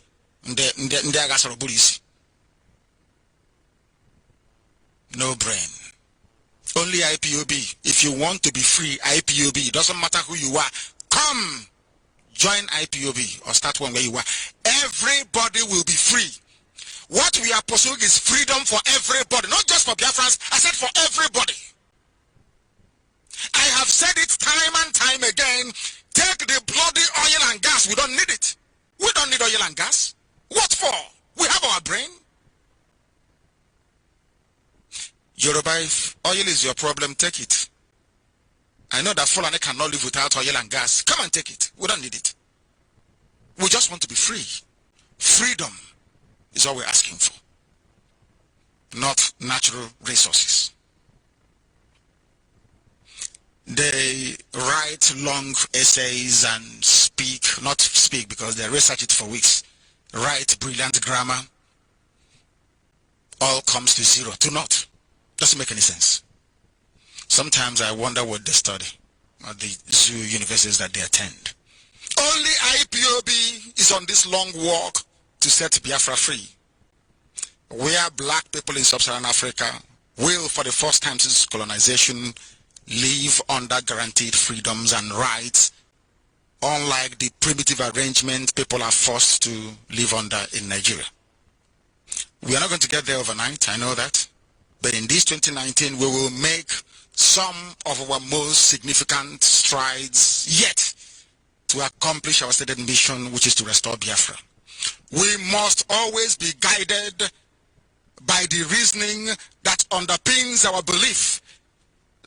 no brain. Only IPOB. If you want to be free, IPOB. It doesn't matter who you are. Come, join IPOB or start one where you are. Everybody will be free. What we are pursuing is freedom for everybody, not just for Biafrans. I said for everybody. I have said it time and time again. Take the bloody oil and gas. We don't need it. We don't need oil and gas. What for? We have our brain. Yoruba, if oil is your problem, take it. I know that Fulani cannot live without oil and gas. Come and take it. We don't need it. We just want to be free. Freedom is all we're asking for. Not natural resources. They write long essays and not speak because they research it for weeks. Write brilliant grammar. All comes to zero, to naught. Doesn't make any sense. Sometimes I wonder what they study at the zoo universities that they attend. Only IPOB is on this long walk to set Biafra free. Where black people in sub-Saharan Africa will, for the first time since colonization, live under guaranteed freedoms and rights, unlike the primitive arrangement people are forced to live under in Nigeria. We are not going to get there overnight, I know that. But in this 2019, we will make some of our most significant strides yet to accomplish our stated mission, which is to restore Biafra. We must always be guided by the reasoning that underpins our belief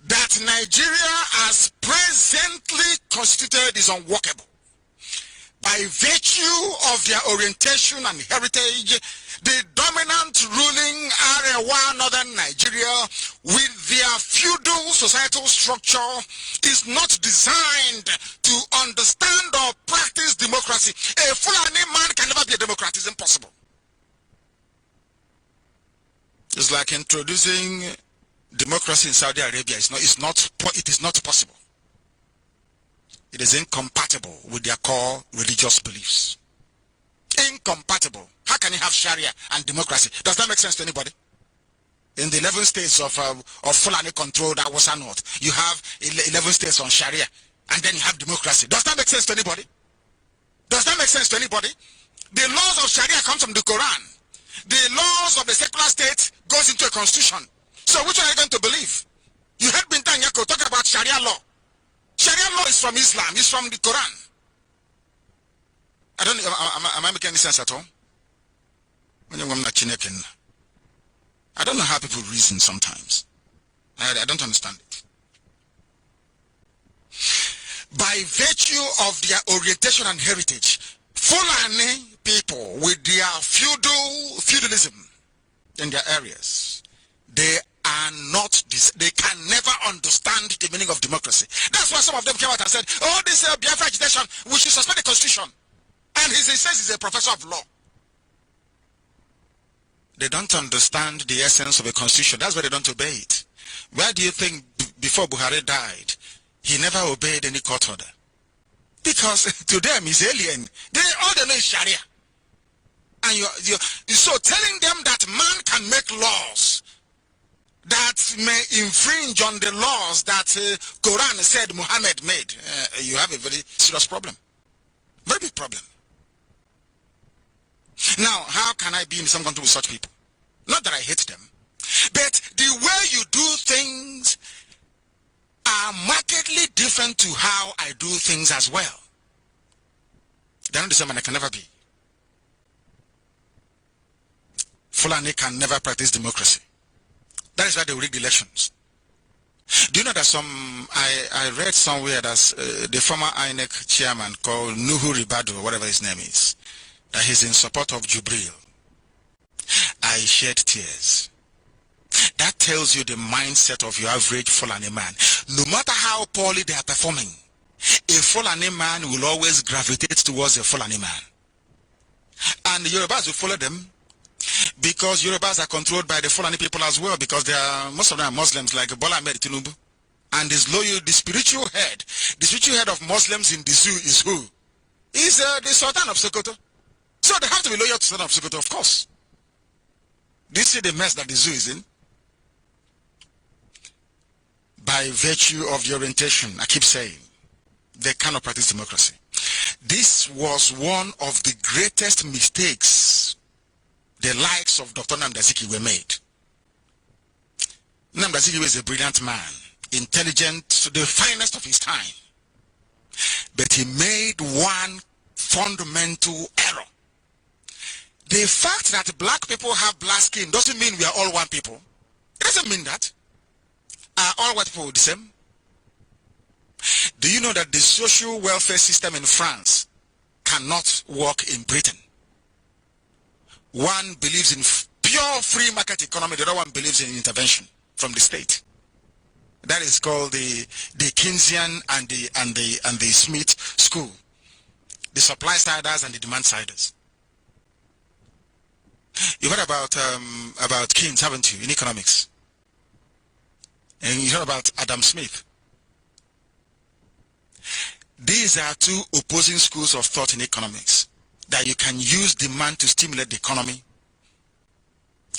that Nigeria as presently constituted is unworkable. By virtue of their orientation and heritage, the dominant ruling Arewa Northern Nigeria with their feudal societal structure is not designed to understand or practice democracy. A Fulani man can never be a democrat. It's impossible. It's like introducing democracy in Saudi Arabia. It is not possible. It is incompatible with their core religious beliefs. Incompatible. How can you have Sharia and democracy? Does that make sense to anybody? In the 11 states of Fulani controlled Awasa North, you have 11 states on Sharia, and then you have democracy. Does that make sense to anybody? Does that make sense to anybody? The laws of Sharia come from the Quran. The laws of the secular state goes into a constitution. So which one are you going to believe? You heard Binta Nyako talking about Sharia law. Sharia law is from Islam. It's from the Quran. I don't know. Am I making any sense at all? I don't know how people reason sometimes. I don't understand it. By virtue of their orientation and heritage, Fulani people with their feudalism in their areas, they can never understand the meaning of democracy. That's why some of them came out and said, oh, this Biafra agitation, we should suspend the constitution. And he says he's a professor of law. They don't understand the essence of a constitution. That's why they don't obey it. Why do you think before Buhari died, he never obeyed any court order? Because to them he's alien. All they know is Sharia. And so telling them that man can make laws that may infringe on the laws that Quran said Muhammad made, you have a very serious problem. Very big problem. Now, how can I be in some country with such people? Not that I hate them, but the way you do things are markedly different to how I do things as well. They're not the same, and I can never be. Fulani can never practice democracy. That is why they rig elections. Do you know that I read somewhere that the former INEC chairman called Nuhu Ribadu, or whatever his name is, that he's in support of Jubril. I shed tears. That tells you the mindset of your average Fulani man. No matter how poorly they are performing, a Fulani man will always gravitate towards a Fulani man. And the Yorubas will follow them, because Yorubas are controlled by the Fulani people as well, because they are, most of them are Muslims, like Bola Ahmed Tinubu. And his loyal, the spiritual head of Muslims in the zoo is who? Is the Sultan of Sokoto. So they have to be loyal to Sultan of Sokoto, of course. Do you see the mess that the zoo is in? By virtue of the orientation, I keep saying, they cannot practice democracy. This was one of the greatest mistakes the likes of Dr. Nnamdi Kanu were made. Nnamdi Kanu is a brilliant man, intelligent, the finest of his time. But he made one fundamental error. The fact that black people have black skin doesn't mean we are all one people. It doesn't mean that. Are all white people the same? Do you know that the social welfare system in France cannot work in Britain? One believes in pure free market economy, the other one believes in intervention from the state. That is called the Keynesian and the Smith school. The supply siders and the demand siders. You heard about Keynes, haven't you, in economics? And you heard about Adam Smith. These are two opposing schools of thought in economics, that you can use demand to stimulate the economy,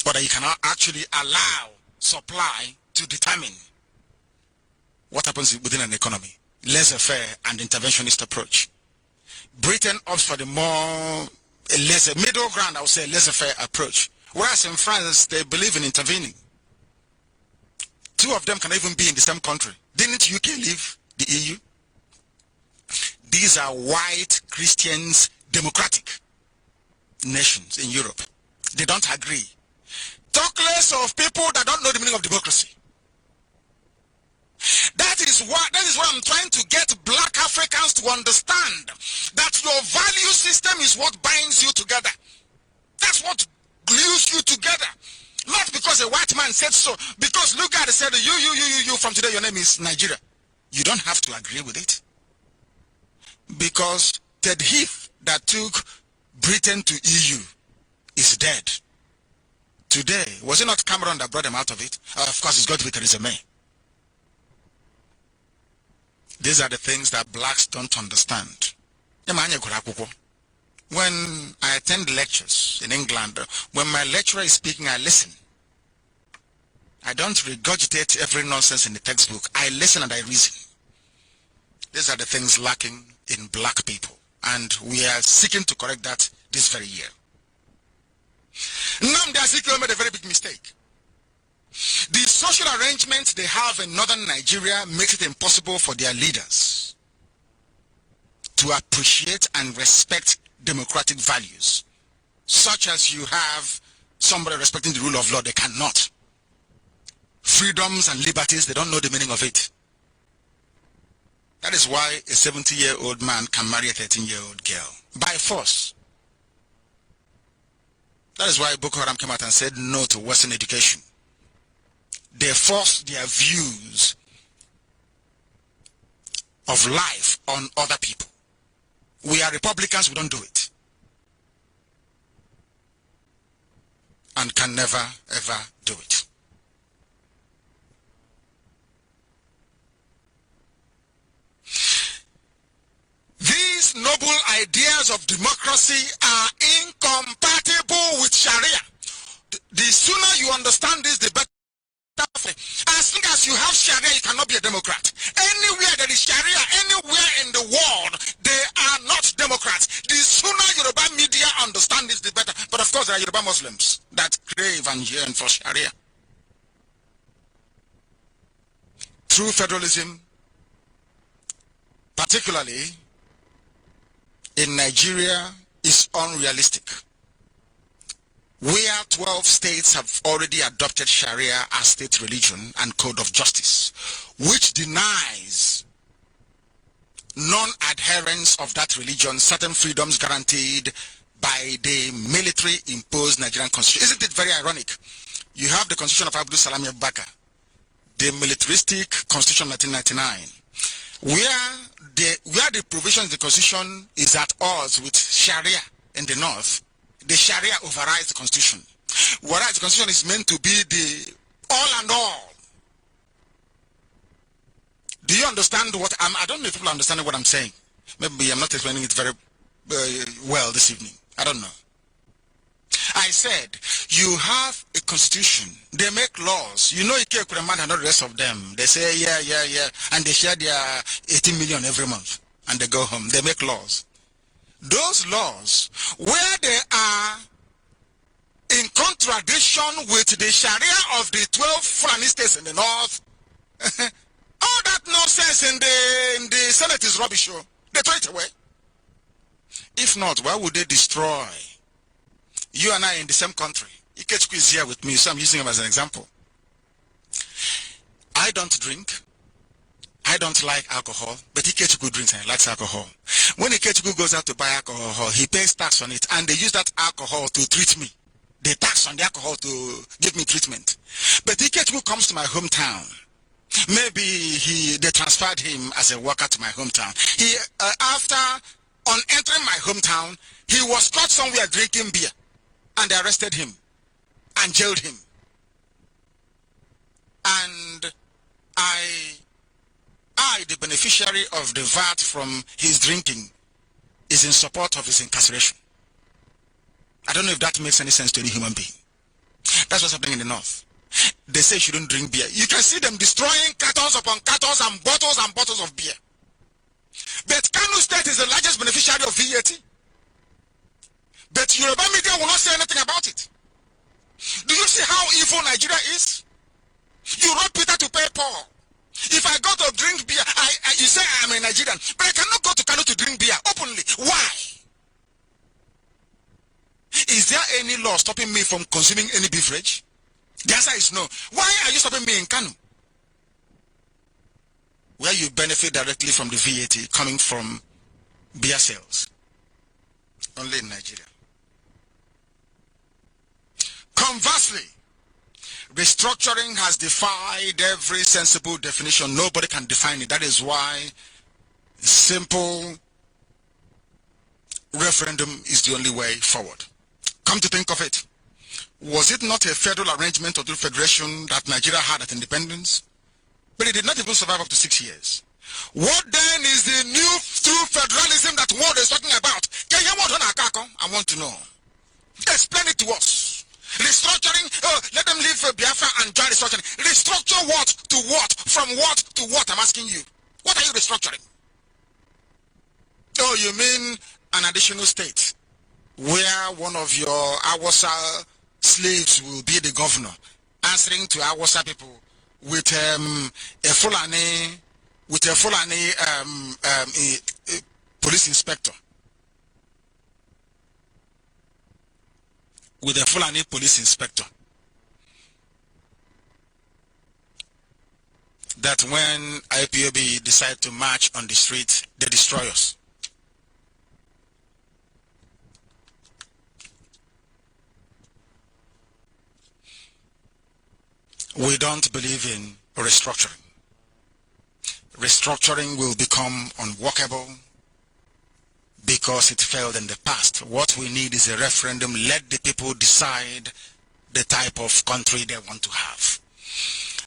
or that you cannot actually allow supply to determine what happens within an economy. Laissez-faire and interventionist approach. Britain opts for the more middle ground, I would say, laissez-faire approach. Whereas in France, they believe in intervening. Two of them can even be in the same country. Didn't UK leave the EU? These are white Christians, democratic nations in Europe. They don't agree. Talk less of people that don't know the meaning of democracy. That is what I'm trying to get black Africans to understand, that your value system is what binds you together. That's what glues you together. Not because a white man said so, because look at it, said you from today your name is Nigeria. You don't have to agree with it. Because Ted Heath that took Britain to EU is dead. Today, was it not Cameron that brought them out of it? Of course, it's got to be Theresa May. These are the things that blacks don't understand. When I attend lectures in England, when my lecturer is speaking, I listen. I don't regurgitate every nonsense in the textbook. I listen and I reason. These are the things lacking in black people, and we are seeking to correct that this very year. Nnamdi Kanu made a very big mistake. The social arrangements they have in northern Nigeria makes it impossible for their leaders to appreciate and respect democratic values, such as you have somebody respecting the rule of law. They cannot. Freedoms and liberties, they don't know the meaning of it. That is why a 70-year-old man can marry a 13-year-old girl by force. That is why Boko Haram came out and said no to Western education. They forced their views of life on other people. We are Republicans, we don't do it. And can never, ever do it. These noble ideas of democracy are incompatible with Sharia. The sooner you understand this, the better. As long as you have Sharia, you cannot be a Democrat. Anywhere there is Sharia, anywhere in the world, they are not Democrats. The sooner Yoruba media understand this, the better. But of course, there are Yoruba Muslims that crave and yearn for Sharia. True federalism, particularly in Nigeria, is unrealistic. Where 12 states have already adopted Sharia as state religion and code of justice, which denies non-adherence of that religion certain freedoms guaranteed by the military-imposed Nigerian constitution. Isn't it very ironic? You have the constitution of Abdul Salami Abubakar, the militaristic constitution of 1999, where the provisions of the constitution is at odds with Sharia in the north. the Sharia overrides the Constitution. Whereas the Constitution is meant to be the all and all. Do you understand what I don't know if people understand what I'm saying. Maybe I'm not explaining it very well this evening. I don't know. I said, you have a constitution. They make laws. You know, Ike Kureman and all the rest of them. They say, yeah. And they share their 18 million every month. And they go home. They make laws. Those laws, where they are in contradiction with the Sharia of the 12 Fulani states in the north, all that nonsense in the Senate is rubbish. They throw it away. If not, why would they destroy you and I in the same country? Ikechukwu is here with me, so I'm using him as an example. I don't drink. I don't like alcohol, but Ikechukwu drinks and he likes alcohol. When Ikechukwu goes out to buy alcohol, he pays tax on it, and they use that alcohol to treat me. They tax on the alcohol to give me treatment. But Ikechukwu comes to my hometown. Maybe they transferred him as a worker to my hometown. He, on entering my hometown, he was caught somewhere drinking beer, and they arrested him and jailed him. And I, the beneficiary of the VAT from his drinking, is in support of his incarceration. I don't know if that makes any sense to any human being. That's what's happening in the north. They say you shouldn't drink beer. You can see them destroying cartons upon cartons and bottles of beer. But Kanu State is the largest beneficiary of VAT. But Yoruba media will not say anything about it. Do you see how evil Nigeria is? You rob Peter to pay Paul. If I go to drink beer, you say I'm a Nigerian, but I cannot go to Kanu to drink beer openly. Why? Is there any law stopping me from consuming any beverage? The answer is no. Why are you stopping me in Kanu, where you benefit directly from the VAT coming from beer sales? Only in Nigeria. Conversely, restructuring has defied every sensible definition. Nobody can define it. That is why simple referendum is the only way forward. Come to think of it, was it not a federal arrangement or through federation that Nigeria had at independence? But it did not even survive up to 6 years. What then is the new true federalism that world is talking about? I want to know. Explain it to us. Restructuring, let them leave Biafra and join restructuring. Restructure what to what? From what to what? I'm asking you. What are you restructuring? Oh, you mean an additional state where one of your Awasa slaves will be the governor, answering to Awasa people with a Fulani police inspector. With a Fulani police inspector. That when IPOB decide to march on the street, they destroy us. We don't believe in restructuring. Restructuring will become unworkable because it failed in the past. What we need is a referendum. Let the people decide the type of country they want to have.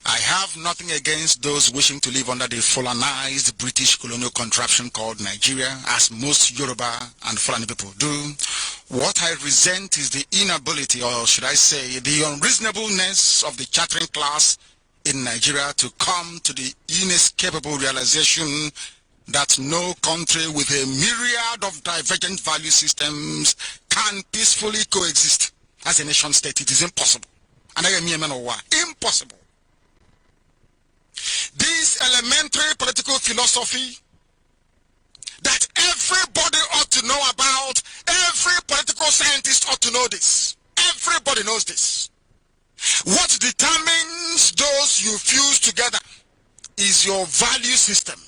I have nothing against those wishing to live under the Fulanized British colonial contraption called Nigeria, as most Yoruba and Fulani people do. What I resent is the inability, or should I say, the unreasonableness of the chattering class in Nigeria to come to the inescapable realization that no country with a myriad of divergent value systems can peacefully coexist as a nation state. It is impossible. And I am impossible. This elementary political philosophy that everybody ought to know about, every political scientist ought to know this. Everybody knows this. What determines those you fuse together is your value system.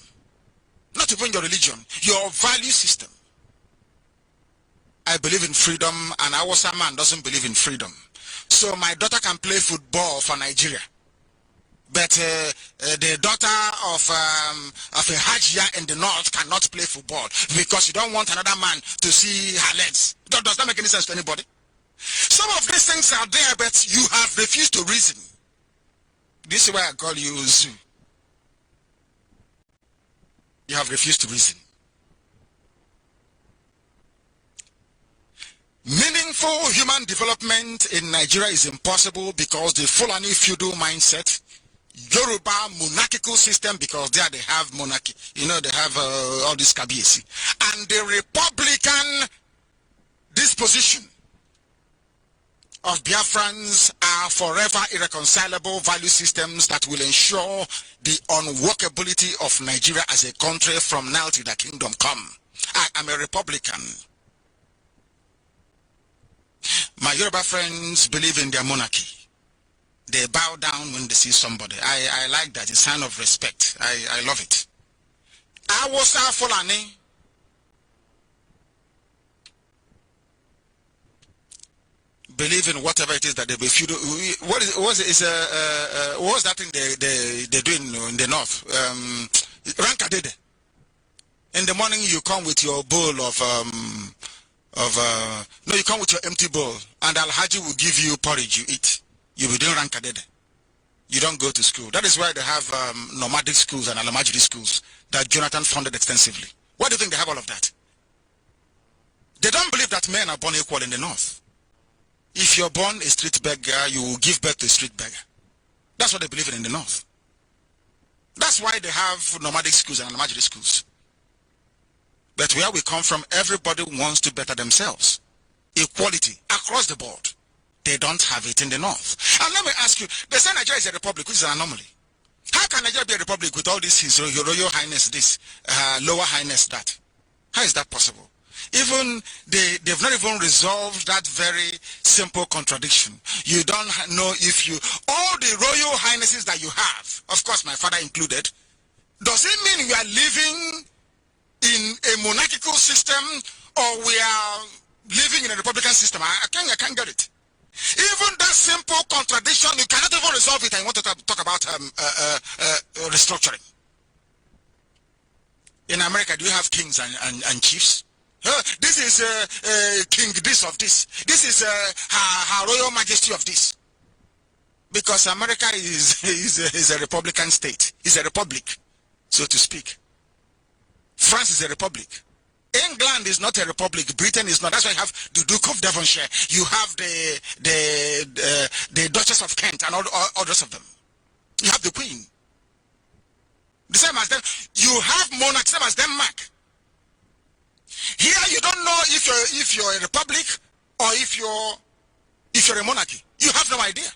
Not even your religion, your value system. I believe in freedom, and Awasa man doesn't believe in freedom. So my daughter can play football for Nigeria. But the daughter of a Hajia in the north cannot play football because you don't want another man to see her legs. Does that make any sense to anybody? Some of these things are there, but you have refused to reason. This is why I call you Zoo. You have refused to reason. Meaningful human development in Nigeria is impossible because the Fulani feudal mindset, Yoruba monarchical system, because there they have monarchy, you know, they have all this Kabiesi, and the Republican disposition of Biafrans are forever irreconcilable value systems that will ensure the unworkability of Nigeria as a country from now till the kingdom come. I am a Republican. My Yoruba friends believe in their monarchy. They bow down when they see somebody. I like that. It's a sign of respect. I love it. Awosa Fulani. Believe in whatever it is that they refuse. What's that thing they do in the north? Rankadede. In the morning you come with your bowl of no, you come with your empty bowl, and Al-Haji will give you porridge you eat. You will do rankadede. You don't go to school. That is why they have nomadic schools and Alamajiri schools that Jonathan funded extensively. Why do you think they have all of that? They don't believe that men are born equal in the north. If you're born a street beggar, you will give birth to a street beggar. That's what they believe in the north. That's why they have nomadic schools and Alamajiri schools. But where we come from, everybody wants to better themselves. Equality across the board. They don't have it in the north. And let me ask you, they say Nigeria is a republic, which is an anomaly. How can Nigeria be a republic with all this, His Royal Highness this, Lower Highness that? How is that possible? Even they've not even resolved that very simple contradiction. You don't know if you, all the Royal Highnesses that you have, of course my father included, does it mean we are living in a monarchical system, or we are living in a republican system? I can't get it. Even that simple contradiction, you cannot even resolve it. I want to talk about restructuring. In America, do you have kings and chiefs? This is king this of this. This is her royal majesty of this. Because America is a republican state. It's a republic, so to speak. France is a republic. England is not a republic. Britain is not. That's why you have the Duke of Devonshire. You have the Duchess of Kent and all the rest of them. You have the Queen. The same as them. You have monarchs, same as Denmark. Here you don't know if you're a republic or if you're a monarchy. You have no idea.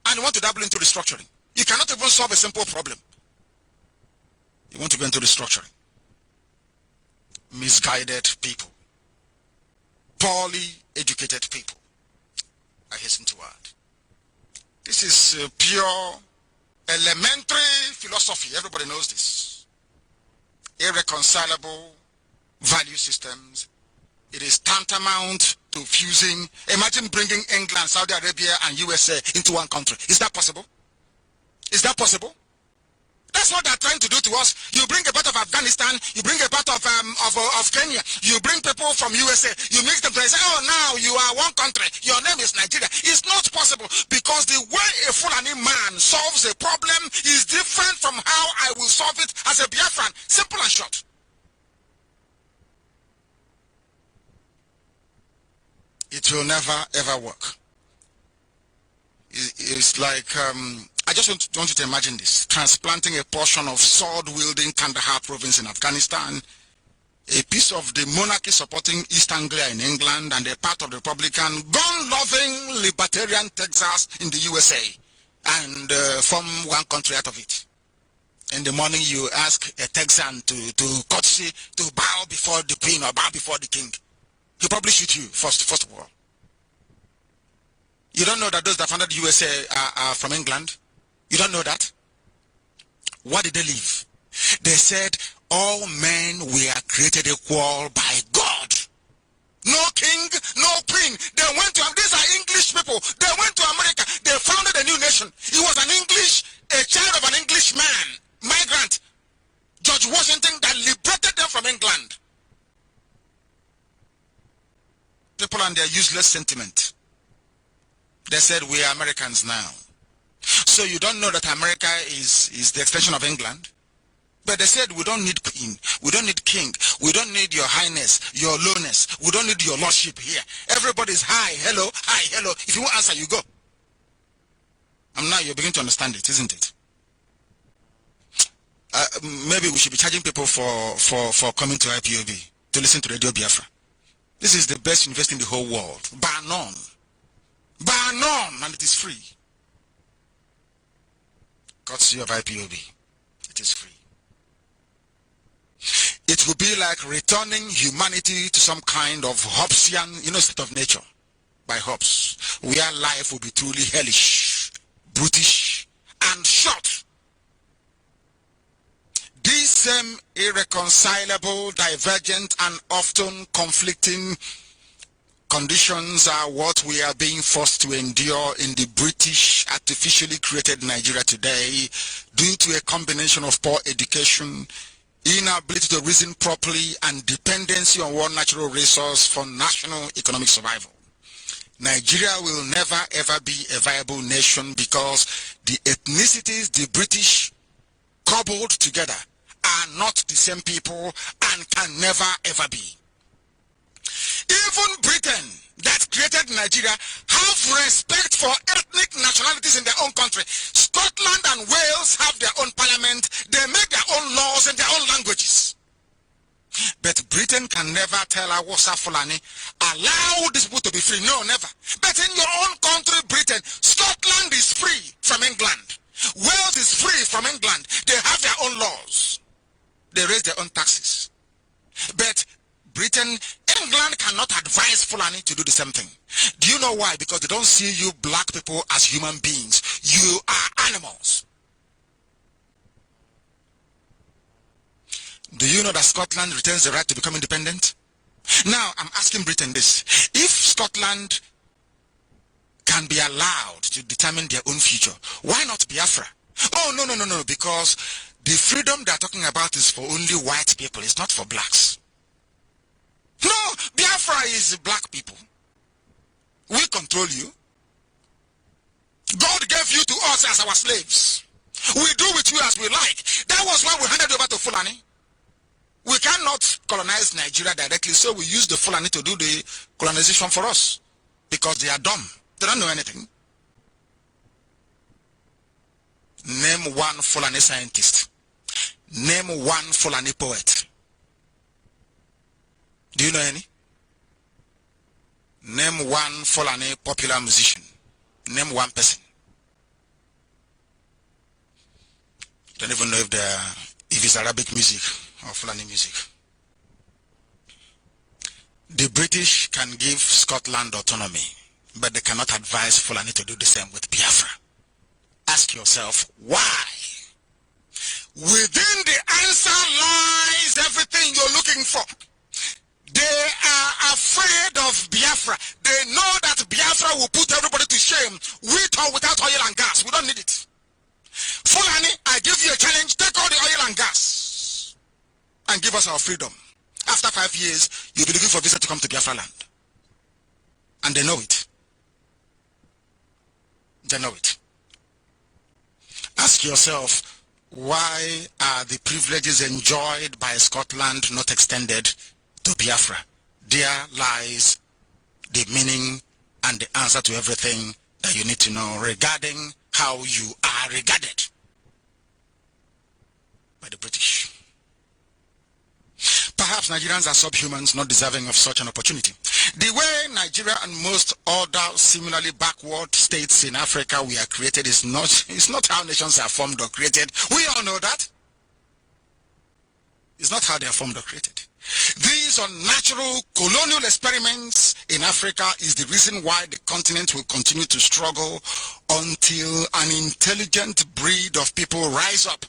And you want to dabble into restructuring. You cannot even solve a simple problem. You want to go into restructuring. Misguided people, poorly educated people, I hasten to add. This is pure elementary philosophy. Everybody knows this. Irreconcilable value systems. It is tantamount to fusing. Imagine bringing England, Saudi Arabia, and USA into one country. Is that possible? Is that possible? That's what they're trying to do to us. You bring a part of Afghanistan, you bring a part of Kenya, you bring people from USA, you mix them, they say, oh, now you are one country, your name is Nigeria. It's not possible, because the way a Fulani man solves a problem is different from how I will solve it as a Biafran. Simple and short. It will never ever work. It's like I just want you to imagine this: transplanting a portion of sword-wielding Kandahar province in Afghanistan, a piece of the monarchy supporting East Anglia in England, and a part of the Republican gun-loving libertarian Texas in the USA, and form one country out of it. In the morning, you ask a Texan to courtesy, to bow before the Queen or bow before the King. He'll probably shoot you first of all. You don't know that those that founded the USA are from England? You don't know that? What did they leave? They said all men were created equal by God. No king, no queen. They went to, these are English people. They went to America. They founded a new nation. He was a child of an English man, migrant, George Washington, that liberated them from England. People and their useless sentiment. They said we are Americans now. So you don't know that America is the extension of England? But they said we don't need queen, we don't need king, we don't need your highness, your lowness, we don't need your lordship here. Everybody's hi, hello, hi, hello. If you won't answer, you go. And now you're beginning to understand it, isn't it? Maybe we should be charging people for coming to IPOB to listen to Radio Biafra. This is the best university in the whole world, bar none. Bar none, and it is free. Courtesy of IPOB, it is free. It will be like returning humanity to some kind of Hobbesian, state of nature by Hobbes, where life will be truly hellish, brutish, and short. These same irreconcilable, divergent, and often conflicting conditions are what we are being forced to endure in the British artificially created Nigeria today due to a combination of poor education, inability to reason properly, and dependency on one natural resource for national economic survival. Nigeria will never ever be a viable nation because the ethnicities the British cobbled together are not the same people and can never ever be. Even Britain, that created Nigeria, have respect for ethnic nationalities in their own country. Scotland and Wales have their own parliament. They make their own laws in their own languages. But Britain can never tell Awasa Fulani, allow these people to be free. No, never. But in your own country, Britain, Scotland is free from England. Wales is free from England. They have their own laws. They raise their own taxes. But Britain, England cannot advise Fulani to do the same thing. Do you know why? Because they don't see you black people as human beings. You are animals. Do you know that Scotland retains the right to become independent? Now, I'm asking Britain this. If Scotland can be allowed to determine their own future, why not Biafra? Oh, no, because the freedom they're talking about is for only white people. It's not for blacks. No, Biafra is black people. We control you. God gave you to us as our slaves. We do with you as we like. That was why we handed over to Fulani. We cannot colonize Nigeria directly, so we use the Fulani to do the colonization for us. Because they are dumb. They don't know anything. Name one Fulani scientist. Name one Fulani poet. Do you know any? Name one Fulani popular musician. Name one person. Don't even know if it's Arabic music or Fulani music. The British can give Scotland autonomy, but they cannot advise Fulani to do the same with Biafra. Ask yourself, why? Within the answer lies everything you're looking for. They are afraid of Biafra. They know that Biafra will put everybody to shame, with or without oil and gas. We don't need it. Fulani, I give you a challenge. Take all the oil and gas and give us our freedom. After 5 years, you'll be looking for visa to come to Biafra land. And they know it. They know it. Ask yourself, why are the privileges enjoyed by Scotland not extended to Biafra? There lies the meaning and the answer to everything that you need to know regarding how you are regarded by the British. Perhaps Nigerians are subhumans, not deserving of such an opportunity. The way Nigeria and most other similarly backward states in Africa were created is not how nations are formed or created. We all know that. It's not how they are formed or created. These unnatural colonial experiments in Africa is the reason why the continent will continue to struggle until an intelligent breed of people rise up,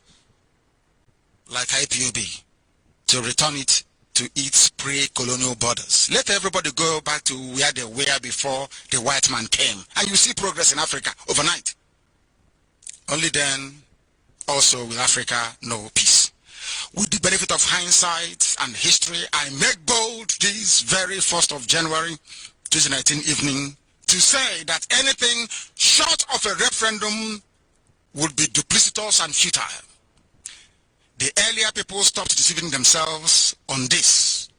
like IPOB, to return it to its pre-colonial borders. Let everybody go back to where they were before the white man came, and you see progress in Africa overnight. Only then also will Africa know peace. With the benefit of hindsight and history, I make bold this very 1st of January 2019 evening to say that anything short of a referendum would be duplicitous and futile. The earlier people stopped deceiving themselves on this,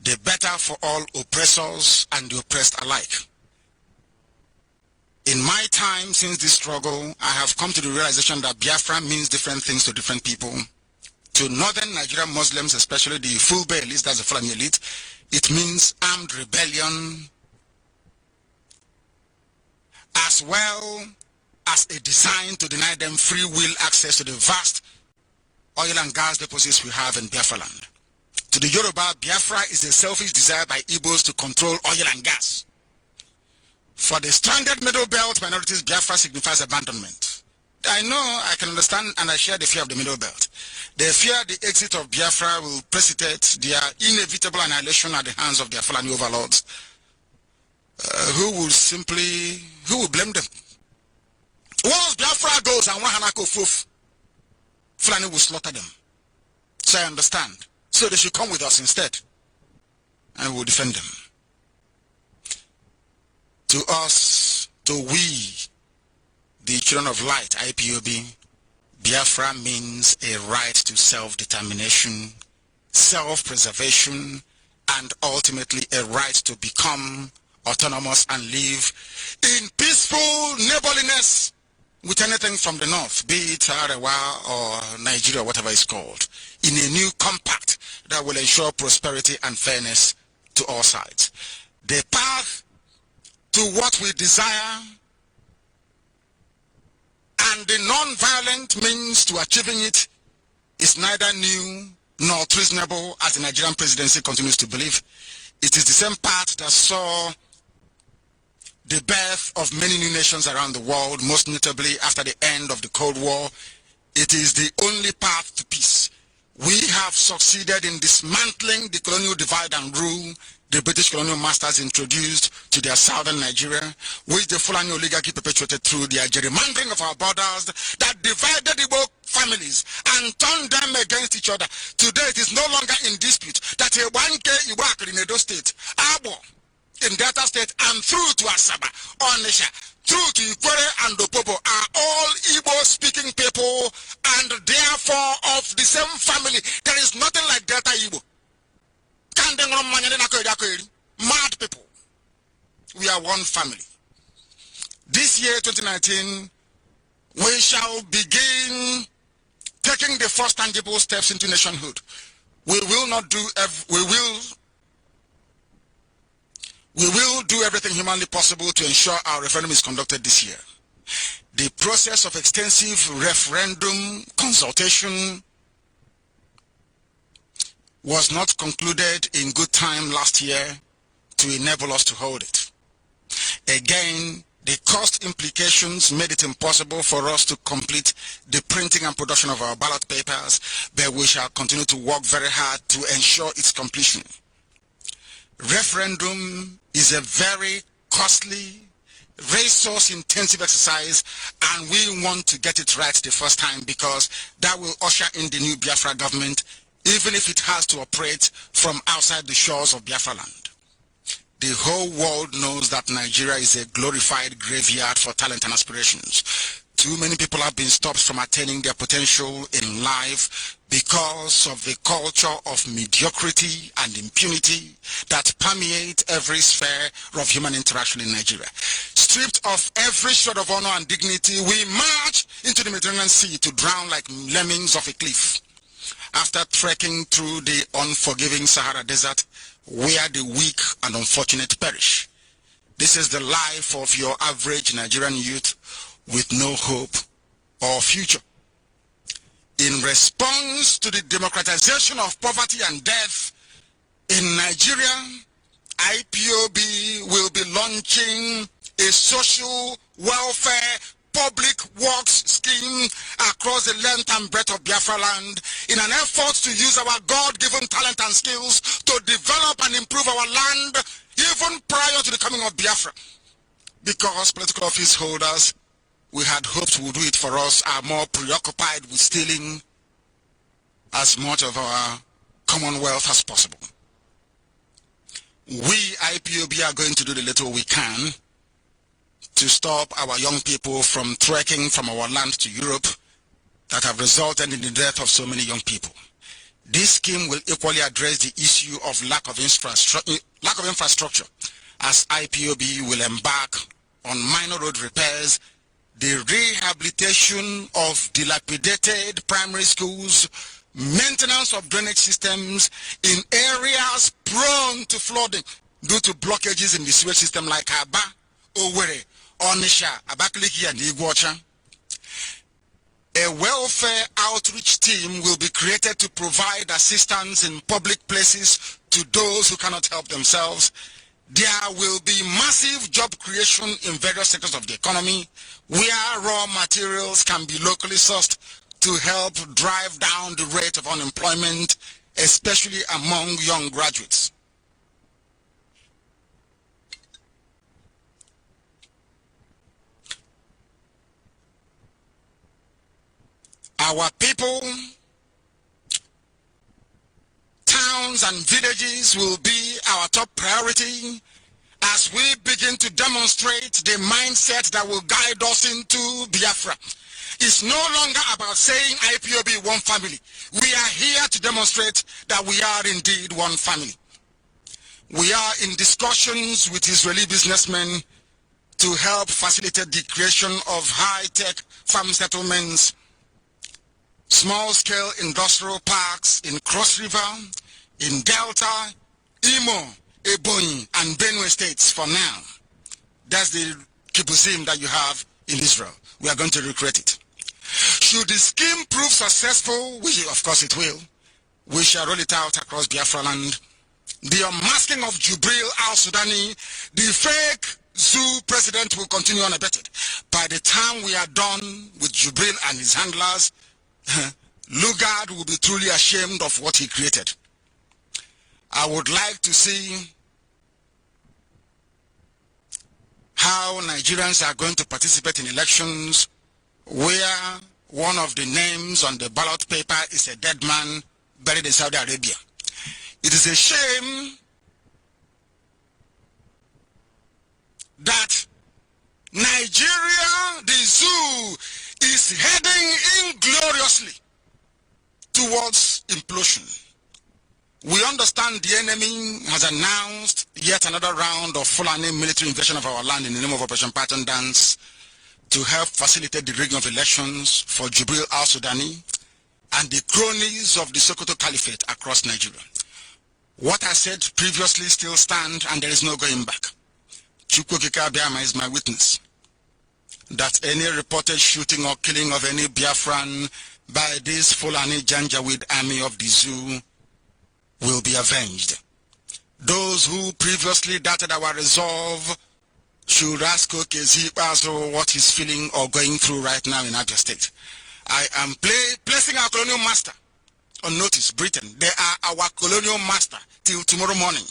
the better for all oppressors and the oppressed alike. In my time since this struggle, I have come to the realization that Biafra means different things to different people. To northern Nigerian Muslims, especially the Fulbe elite, that's the Fulani elite, it means armed rebellion, as well as a design to deny them free will access to the vast oil and gas deposits we have in Biafra land. To the Yoruba, Biafra is the selfish desire by Igbos to control oil and gas. For the stranded middle belt minorities, Biafra signifies abandonment. I know, I can understand, and I share the fear of the middle belt. They fear the exit of Biafra will precipitate their inevitable annihilation at the hands of their Fulani overlords, who will blame them. Once Biafra goes and Wahanako Fuf, Fulani will slaughter them. So I understand. So they should come with us instead, and we will defend them. To us, to we, the children of light, IPOB, Biafra means a right to self-determination, self-preservation, and ultimately a right to become autonomous and live in peaceful neighborliness with anything from the north, be it Arewa or Nigeria, whatever it's called, in a new compact that will ensure prosperity and fairness to all sides. The path to what we desire and the non-violent means to achieving it is neither new nor treasonable, as the Nigerian presidency continues to believe. It is the same path that saw the birth of many new nations around the world, most notably after the end of the Cold War. It is the only path to peace. We have succeeded in dismantling the colonial divide and rule the British colonial masters introduced to their southern Nigeria, which the Fulani oligarchy perpetuated through their gerrymandering of our borders that divided Igbo families and turned them against each other. Today it is no longer in dispute that a 1K Igbo in Edo State, Abo, in Delta State, and through to Asaba, Onisha, through to Ikwere and Opobo are all Igbo-speaking people and therefore of the same family. There is nothing like Delta Igbo. Mad people. We are one family. This year, 2019, we shall begin taking the first tangible steps into nationhood. We will do everything humanly possible to ensure our referendum is conducted this year. The process of extensive referendum consultation was not concluded in good time last year to enable us to hold it. Again, the cost implications made it impossible for us to complete the printing and production of our ballot papers, but we shall continue to work very hard to ensure its completion. Referendum is a very costly, resource-intensive exercise, and we want to get it right the first time because that will usher in the new Biafra government, even if it has to operate from outside the shores of Biafra land. The whole world knows that Nigeria is a glorified graveyard for talent and aspirations. Too many people have been stopped from attaining their potential in life because of the culture of mediocrity and impunity that permeate every sphere of human interaction in Nigeria. Stripped of every shred of honor and dignity, we march into the Mediterranean Sea to drown like lemmings off a cliff. After trekking through the unforgiving Sahara Desert, where the weak and unfortunate perish. This is the life of your average Nigerian youth with no hope or future. In response to the democratization of poverty and death in Nigeria, IPOB will be launching a social welfare public works scheme across the length and breadth of Biafra land in an effort to use our God-given talent and skills to develop and improve our land even prior to the coming of Biafra. Because political office holders we had hoped would do it for us are more preoccupied with stealing as much of our commonwealth as possible. We, IPOB, are going to do the little we can to stop our young people from trekking from our land to Europe that have resulted in the death of so many young people. This scheme will equally address the issue of lack of infrastructure, as IPOB will embark on minor road repairs, the rehabilitation of dilapidated primary schools, maintenance of drainage systems in areas prone to flooding due to blockages in the sewage system like Aba, Owerri, Onisha, Abakaliki, and Iguacha. A welfare outreach team will be created to provide assistance in public places to those who cannot help themselves. There will be massive job creation in various sectors of the economy where raw materials can be locally sourced to help drive down the rate of unemployment, especially among young graduates. Our people, towns and villages will be our top priority as we begin to demonstrate the mindset that will guide us into Biafra. It's no longer about saying IPOB one family. We are here to demonstrate that we are indeed one family. We are in discussions with Israeli businessmen to help facilitate the creation of high-tech farm settlements, small-scale industrial parks in Cross River, in Delta, Imo, Ebonyi, and Benue states for now. That's the kibbutzim that you have in Israel. We are going to recreate it. Should the scheme prove successful, which of course it will, we shall roll it out across Biafra land. The unmasking of Jubril Al-Sudani, the fake zoo president, will continue unabated. By the time we are done with Jubril and his handlers, Lugard will be truly ashamed of what he created. I would like to see how Nigerians are going to participate in elections where one of the names on the ballot paper is a dead man buried in Saudi Arabia. It is a shame that Nigeria, the zoo, is heading ingloriously towards implosion. We understand the enemy has announced yet another round of Fulani military invasion of our land in the name of Operation Pattern Dance to help facilitate the rigging of elections for Jubril Al-Sudani and the cronies of the Sokoto Caliphate across Nigeria. What I said previously still stands, and there is no going back. Chukwukika Biama is my witness that any reported shooting or killing of any Biafran by this Fulani Janjaweed army of the zoo will be avenged. Those who previously doubted our resolve should ask Okezi Bazo what he's feeling or going through right now in Abia State. I am placing our colonial master on notice, Britain. They are our colonial master till tomorrow morning.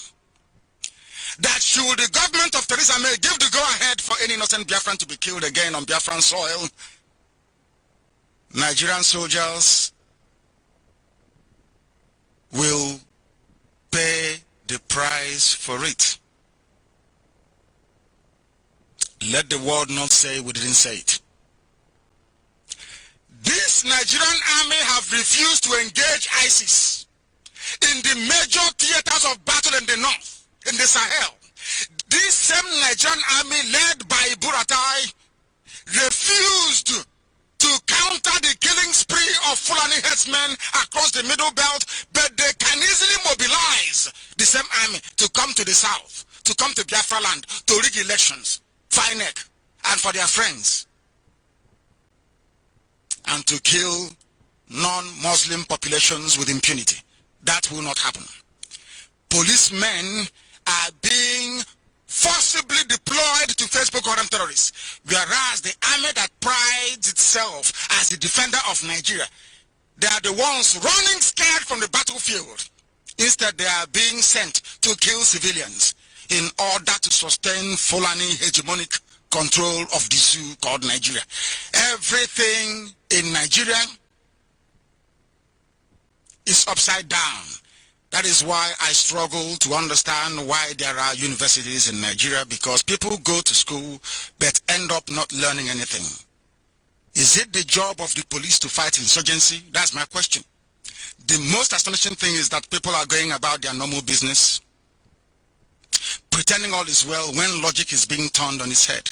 That should the government of Theresa May give the go-ahead for any innocent Biafran to be killed again on Biafran soil, Nigerian soldiers will pay the price for it. Let the world not say we didn't say it. This Nigerian army have refused to engage ISIS in the major theaters of battle in the north, in the Sahel. This same Nigerian army led by Buratai refused to counter the killing spree of Fulani headsmen across the Middle Belt, but they can easily mobilize the same army to come to the south, to come to Biafra land, to rig elections, FINEC, and for their friends, and to kill non-Muslim populations with impunity. That will not happen. Policemen are being forcibly deployed to face Boko Haram terrorists, whereas the army that prides itself as the defender of Nigeria, they are the ones running scared from the battlefield. Instead, they are being sent to kill civilians in order to sustain Fulani hegemonic control of the zoo called Nigeria. Everything in Nigeria is upside down. That is why I struggle to understand why there are universities in Nigeria, because people go to school but end up not learning anything. Is it the job of the police to fight insurgency? That's my question. The most astonishing thing is that people are going about their normal business, pretending all is well when logic is being turned on its head.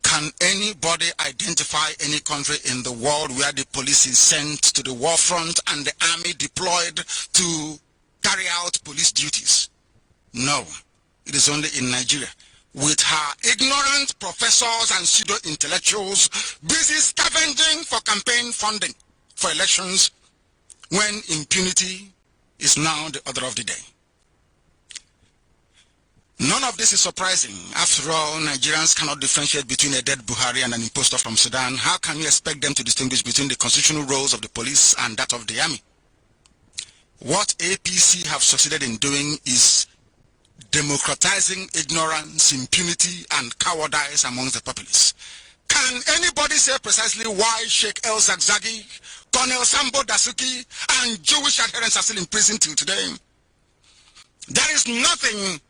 Can anybody identify any country in the world where the police is sent to the war front and the army deployed to carry out police duties? No, it is only in Nigeria, with her ignorant professors and pseudo-intellectuals busy scavenging for campaign funding for elections, when impunity is now the order of the day. None of this is surprising. After all, Nigerians cannot differentiate between a dead Buhari and an impostor from Sudan. How can you expect them to distinguish between the constitutional roles of the police and that of the army? What APC have succeeded in doing is democratizing ignorance, impunity, and cowardice amongst the populace. Can anybody say precisely why Sheikh El-Zakzaki, Colonel Sambo Dasuki, and Jewish adherents are still in prison till today? There is nothing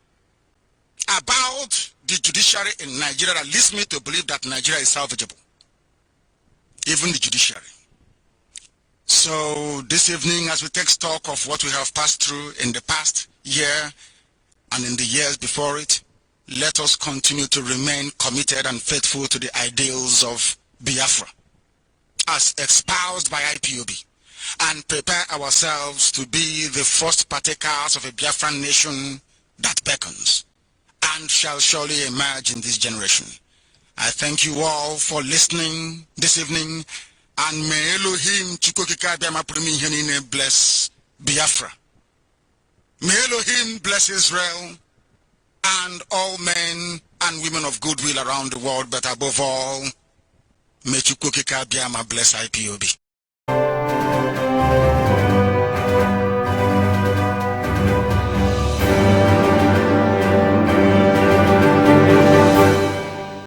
about the judiciary in Nigeria that leads me to believe that Nigeria is salvageable. Even the judiciary. So this evening, as we take stock of what we have passed through in the past year and in the years before it, let us continue to remain committed and faithful to the ideals of Biafra as espoused by IPOB, and prepare ourselves to be the first partakers of a Biafran nation that beckons and shall surely emerge in this generation. I thank you all for listening this evening, and may Elohim bless Biafra. May Elohim bless Israel and all men and women of goodwill around the world, but above all, may Chukwukika Biama bless IPOB.